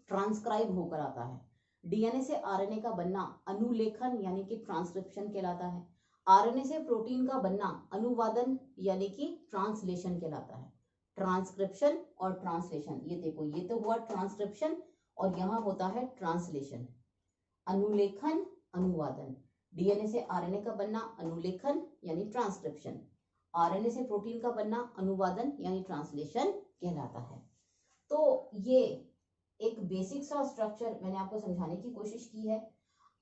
S1: ट्रांसक्राइब होकर आता है। डीएनए से आरएनए का बनना अनुलेखन यानी कि ट्रांसक्रिप्शन कहलाता है। आरएनए से प्रोटीन का बनना अनुवादन यानी कि ट्रांसलेशन कहलाता है। ट्रांसक्रिप्शन और ट्रांसलेशन, ये देखो ये तो हुआ ट्रांसक्रिप्शन और यहाँ होता है ट्रांसलेशन। अनुलेखन, अनुवादन। डीएनए से आरएनए का बनना अनुलेखन यानी ट्रांसक्रिप्शन, आरएनए से प्रोटीन का बनना अनुवादन यानी ट्रांसलेशन कहलाता है। तो ये एक बेसिक सा स्ट्रक्चर मैंने आपको समझाने की कोशिश की है।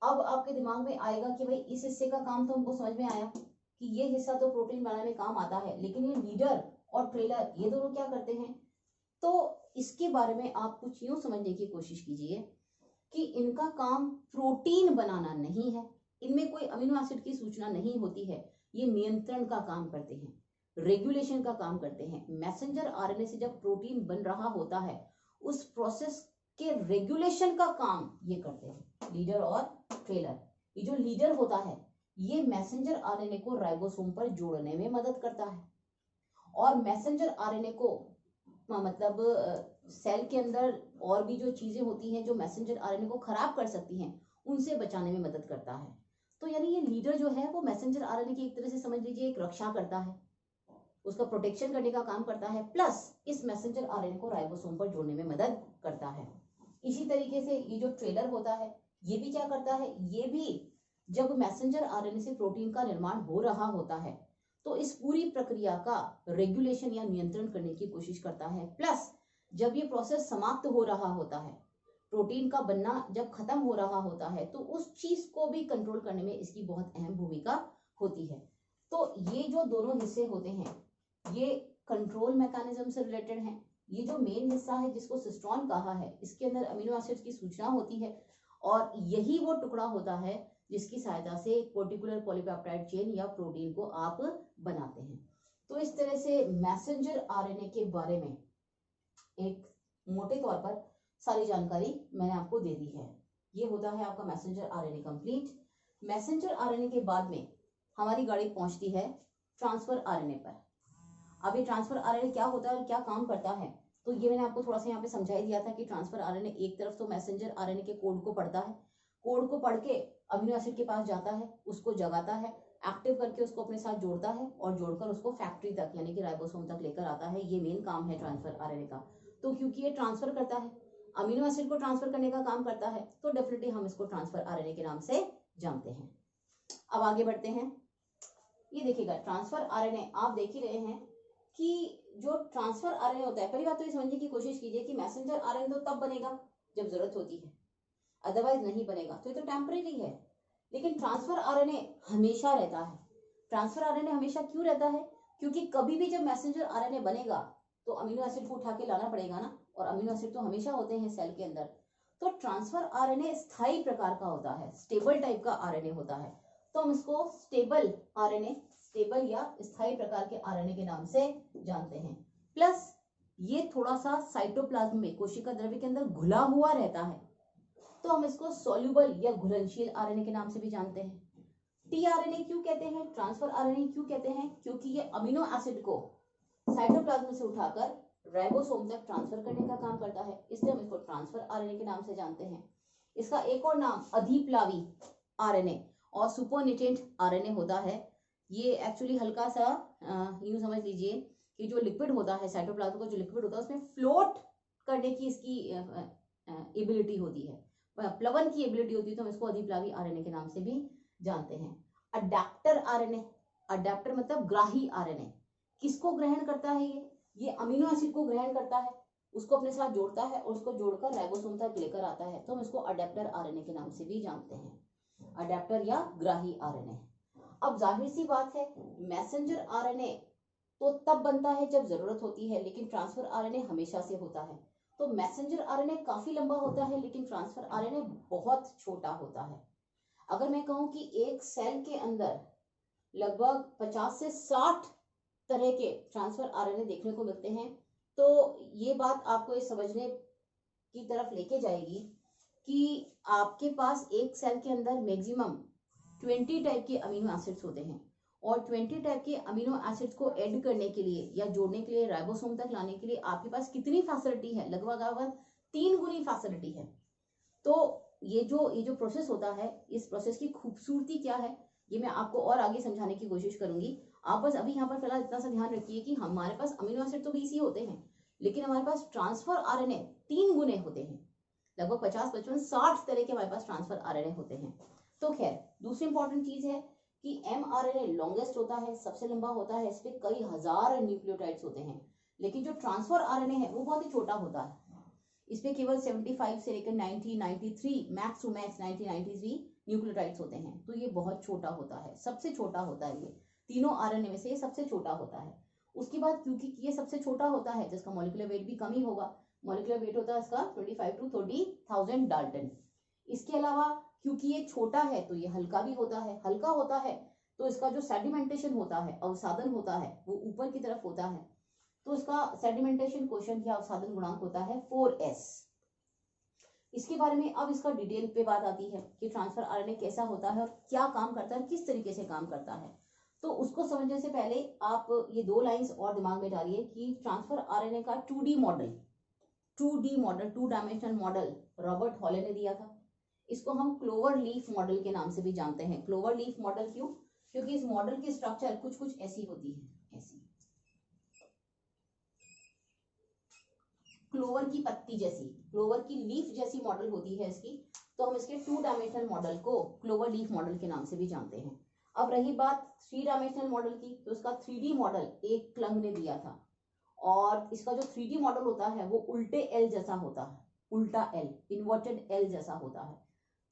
S1: अब आपके दिमाग में आएगा कि भाई इस हिस्से का काम तो हमको समझ में आया कि ये हिस्सा तो प्रोटीन बनाने में काम आता है, लेकिन ये लीडर और ट्रेलर ये दोनों क्या करते हैं? तो इसके बारे में आप कुछ यूं समझने की कोशिश कीजिए कि इनका काम प्रोटीन बनाना नहीं है, इनमें कोई अमीनो एसिड की सूचना नहीं होती है, ये नियंत्रण का काम करते हैं, रेगुलेशन का काम करते हैं। मैसेंजर आरएनए से जब प्रोटीन बन रहा होता है उस प्रोसेस के रेगुलेशन का काम ये करते हैं लीडर और ट्रेलर। ये जो लीडर होता है ये मैसेंजर आरएनए को राइबोसोम पर जोड़ने में मदद करता है, और मैसेंजर आरएनए को मतलब सेल के अंदर और भी जो चीजें होती हैं जो मैसेंजर आरएनए को खराब कर सकती हैं उनसे बचाने में मदद करता है। तो यानी ये लीडर जो है वो मैसेंजर आरएनए की एक तरह से समझ लीजिए एक रक्षा करता है, उसका प्रोटेक्शन करने का काम करता है, प्लस इस मैसेंजर आरएनए को राइबोसोम पर जोड़ने में मदद करता है। इसी तरीके से ये जो ट्रेलर होता है ये भी क्या करता है, ये भी जब मैसेंजर आरएनए से प्रोटीन का निर्माण हो रहा होता है तो इस पूरी प्रक्रिया का रेगुलेशन या नियंत्रण करने की कोशिश करता है, प्लस जब ये प्रोसेस समाप्त हो रहा होता है, प्रोटीन का बनना जब खत्म हो रहा होता है तो उस चीज को भी कंट्रोल करने में इसकी बहुत अहम भूमिका होती है। तो ये जो दोनों हिस्से होते हैं ये कंट्रोल मैकेनिज्म से रिलेटेड हैं। ये जो मेन हिस्सा है जिसको सिस्ट्रॉन कहा है इसके अंदर अमीनो एसिड्स की सूचना होती है, और यही वो टुकड़ा होता है जिसकी सहायता से एक पर्टिकुलर पॉलीपेप्टाइड चेन या प्रोटीन को आप बनाते हैं। तो इस तरह से मैसेंजर आरएनए के बारे में एक मोटे तौर पर सारी जानकारी मैंने आपको दे दी है। ये होता है आपका messenger RNA complete. Messenger RNA के बाद में हमारी गाड़ी पहुंचती है ट्रांसफर आरएनए पर। अब ये ट्रांसफर आरएनए क्या होता है और क्या काम करता है, तो ये मैंने आपको थोड़ा सा यहाँ पे समझा ही दिया था कि ट्रांसफर आरएनए एक तरफ तो मैसेंजर आरएनए के कोड को पढ़ता है, कोड को पढ़ के अमीनो एसिड के पास जाता है, उसको जगाता है, एक्टिव करके उसको अपने साथ जोड़ता है और जोड़कर उसको फैक्ट्री तक यानी कि राइबोसोम तक लेकर आता है। ये मेन काम है ट्रांसफर आरएनए का। तो क्योंकि ये ट्रांसफर करता है, अमीनो एसिड को ट्रांसफर करने का काम करता है, तो डेफिनेटली हम इसको ट्रांसफर आरएनए के नाम से जानते हैं। अब आगे बढ़ते हैं। ये देखिएगा ट्रांसफर आरएनए आप देख ही रहे हैं कि जो ट्रांसफर आरएनए होता है, पहली बात तो ये समझने की कोशिश कीजिए कि मैसेंजर आरएनए तो तब बनेगा जब जरूरत होती है, अदरवाइज नहीं बनेगा, तो ये तो टेम्परेरी है। लेकिन ट्रांसफर आरएनए हमेशा रहता है। ट्रांसफर आरएनए हमेशा क्यों रहता है? क्योंकि कभी भी जब मैसेंजर आरएनए बनेगा तो अमीनो एसिड को उठा के लाना पड़ेगा ना, और अमीनो एसिड तो हमेशा होते हैं सेल के अंदर। तो ट्रांसफर आरएनए स्थायी प्रकार का होता है, स्टेबल टाइप का आरएनए होता है, तो हम इसको स्टेबल आरएनए, स्टेबल या स्थायी प्रकार के आरएनए के नाम से जानते हैं। प्लस ये थोड़ा सा साइटोप्लाज्म में कोशिका द्रव्य के अंदर घुला हुआ रहता है, तो हम इसको सॉल्युबल या घुलनशील आरएनए के नाम से भी जानते हैं। टीआरएनए क्यों कहते हैं, ट्रांसफर आरएनए क्यों कहते हैं? क्योंकि ये अमीनो एसिड को साइटोप्लाज्म से उठाकर राइबोसोम तक ट्रांसफर करने का काम करता है, इसलिए हम इसको ट्रांसफर आरएनए के नाम से जानते हैं। इसका एक और नाम अधिप्लावी आरएनए और सुपरनेटेंट आरएनए होता है, ये एक्चुअली हल्का सा यूं समझ लीजिए कि जो लिक्विड होता है साइटोप्लाज्म का जो लिक्विड होता है उसमें फ्लोट करने की इसकी एबिलिटी होती है, प्लवन की एबिलिटी होती है, तो हम इसको अधिप्लावी आरएनए के नाम से भी जानते हैं। अडेप्टर आरएनए, अडेप्टर मतलब ग्राही आरएनए, किसको ग्रहण करता है? ये अमीनो एसिड को ग्रहण करता है, उसको अपने साथ जोड़ता है और उसको जोड़कर राइबोसोम तक लेकर आता है, तो हम इसको अडेप्टर आरएनए के नाम से भी जानते हैं, अडेप्टर या ग्राही आरएनए। अब जाहिर सी बात है मैसेंजर आरएनए तो तब बनता है जब जरूरत होती है, लेकिन ट्रांसफर आरएनए हमेशा से होता है। तो मैसेंजर आरएनए काफी लंबा होता है, लेकिन ट्रांसफर आरएनए बहुत छोटा होता है। अगर मैं कहूं कि एक सेल के अंदर लगभग 50 से 60 तरह के ट्रांसफर आरएनए देखने को मिलते हैं, तो ये बात आपको ये समझने की तरफ लेके जाएगी कि आपके पास एक सेल के अंदर मैक्सिमम 20 टाइप के अमीनो एसिड्स होते हैं, और 20 टाइप के अमीनो एसिड्स को ऐड करने के लिए या जोड़ने के लिए राइबोसोम तक लाने के लिए आपके पास कितनी फैसिलिटी है? लगभग 3 गुनी फैसिलिटी है। तो ये जो प्रोसेस होता है, इस प्रोसेस की खूबसूरती क्या है ये मैं आपको और आगे समझाने की कोशिश करूंगी। आप बस अभी यहाँ पर फिलहाल इतना सा ध्यान रखिए कि हमारे पास अमीनो एसिड तो 20 ही होते हैं, लेकिन हमारे पास ट्रांसफर आरएनए 3 गुने होते हैं, लगभग 50, 55, 60 तरह के हमारे पास ट्रांसफर आरएनए होते हैं। तो खैर दूसरी इंपॉर्टेंट चीज है कि एमआरएनए लॉन्गेस्ट होता है, सबसे लंबा होता है, इस पे कई हजार न्यूक्लियोटाइड्स होते हैं, लेकिन जो ट्रांसफर आरएनए है वो बहुत ही छोटा होता है, इस पे केवल 75 से लेकर 90, 93 मैक्स टू मैक्स 93 न्यूक्लियोटाइड्स होते हैं। तो ये बहुत छोटा होता है, सबसे छोटा होता है, ये तीनों आरएनए में से सबसे छोटा होता है। उसके बाद क्योंकि ये सबसे छोटा होता है, जिसका मॉलिक्यूलर वेट भी कम ही होगा, मॉलिक्यूलर वेट होता है इसका 25 to 30,000 डाल्टन। इसके अलावा क्योंकि ये छोटा है तो ये हल्का भी होता है, हल्का होता है तो इसका जो सेडिमेंटेशन होता है, अवसादन होता है, वो ऊपर की तरफ होता है, तो इसका सेडिमेंटेशन कोएफिशिएंट या अवसादन गुणांक होता है 4s। इसके बारे में अब इसका डिटेल पे बात आती है कि ट्रांसफर आरएनए कैसा होता है और क्या काम करता है, किस तरीके से काम करता है। तो उसको समझने से पहले आप ये 2 लाइंस और दिमाग में डालिए कि ट्रांसफर आरएनए का 2D model, 2 dimensional model Robert Hawley ने दिया था। इसको हम क्लोवर लीफ मॉडल के नाम से भी जानते हैं। क्लोवर लीफ मॉडल क्यों? क्योंकि इस मॉडल की स्ट्रक्चर कुछ ऐसी होती है, ऐसी क्लोवर की पत्ती जैसी, क्लोवर की लीफ जैसी मॉडल होती है इसकी। तो हम इसके 2 डायमेंशनल मॉडल को क्लोवर लीफ मॉडल के नाम से भी जानते हैं। अब रही बात 3 डायमेंशनल मॉडल की, तो इसका 3D मॉडल एक क्लंग ने दिया था, और इसका जो 3D मॉडल होता है वो उल्टे एल जैसा होता है, उल्टा एल, इन्वर्टेड एल जैसा होता है।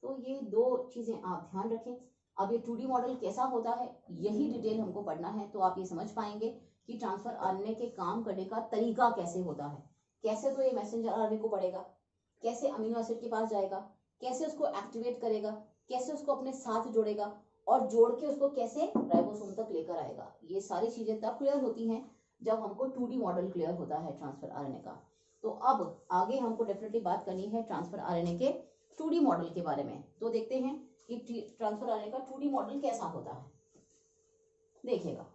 S1: तो ये 2 चीजें आप ध्यान रखें। अब ये 2D मॉडल कैसा होता है यही डिटेल हमको पढ़ना है, तो आप ये समझ पाएंगे कि ट्रांसफर आरएनए के काम करने का तरीका कैसे होता है, कैसे तो ये मैसेंजर आरएनए को पढ़ेगा, कैसे अमीनो एसिड के पास जाएगा, कैसे उसको एक्टिवेट करेगा, कैसे उसको अपने साथ जोड़ेगा, और जोड़ के उसको कैसे राइबोसोम तक लेकर आएगा। ये सारी चीजें तब क्लियर होती हैं जब हमको 2D मॉडल क्लियर होता है ट्रांसफर आरएनए का। तो अब आगे हमको डेफिनेटली बात करनी है ट्रांसफर आरएनए के 2D मॉडल के बारे में। तो देखते हैं कि ट्रांसफर आरएनए का 2D मॉडल कैसा होता है। देखिएगा,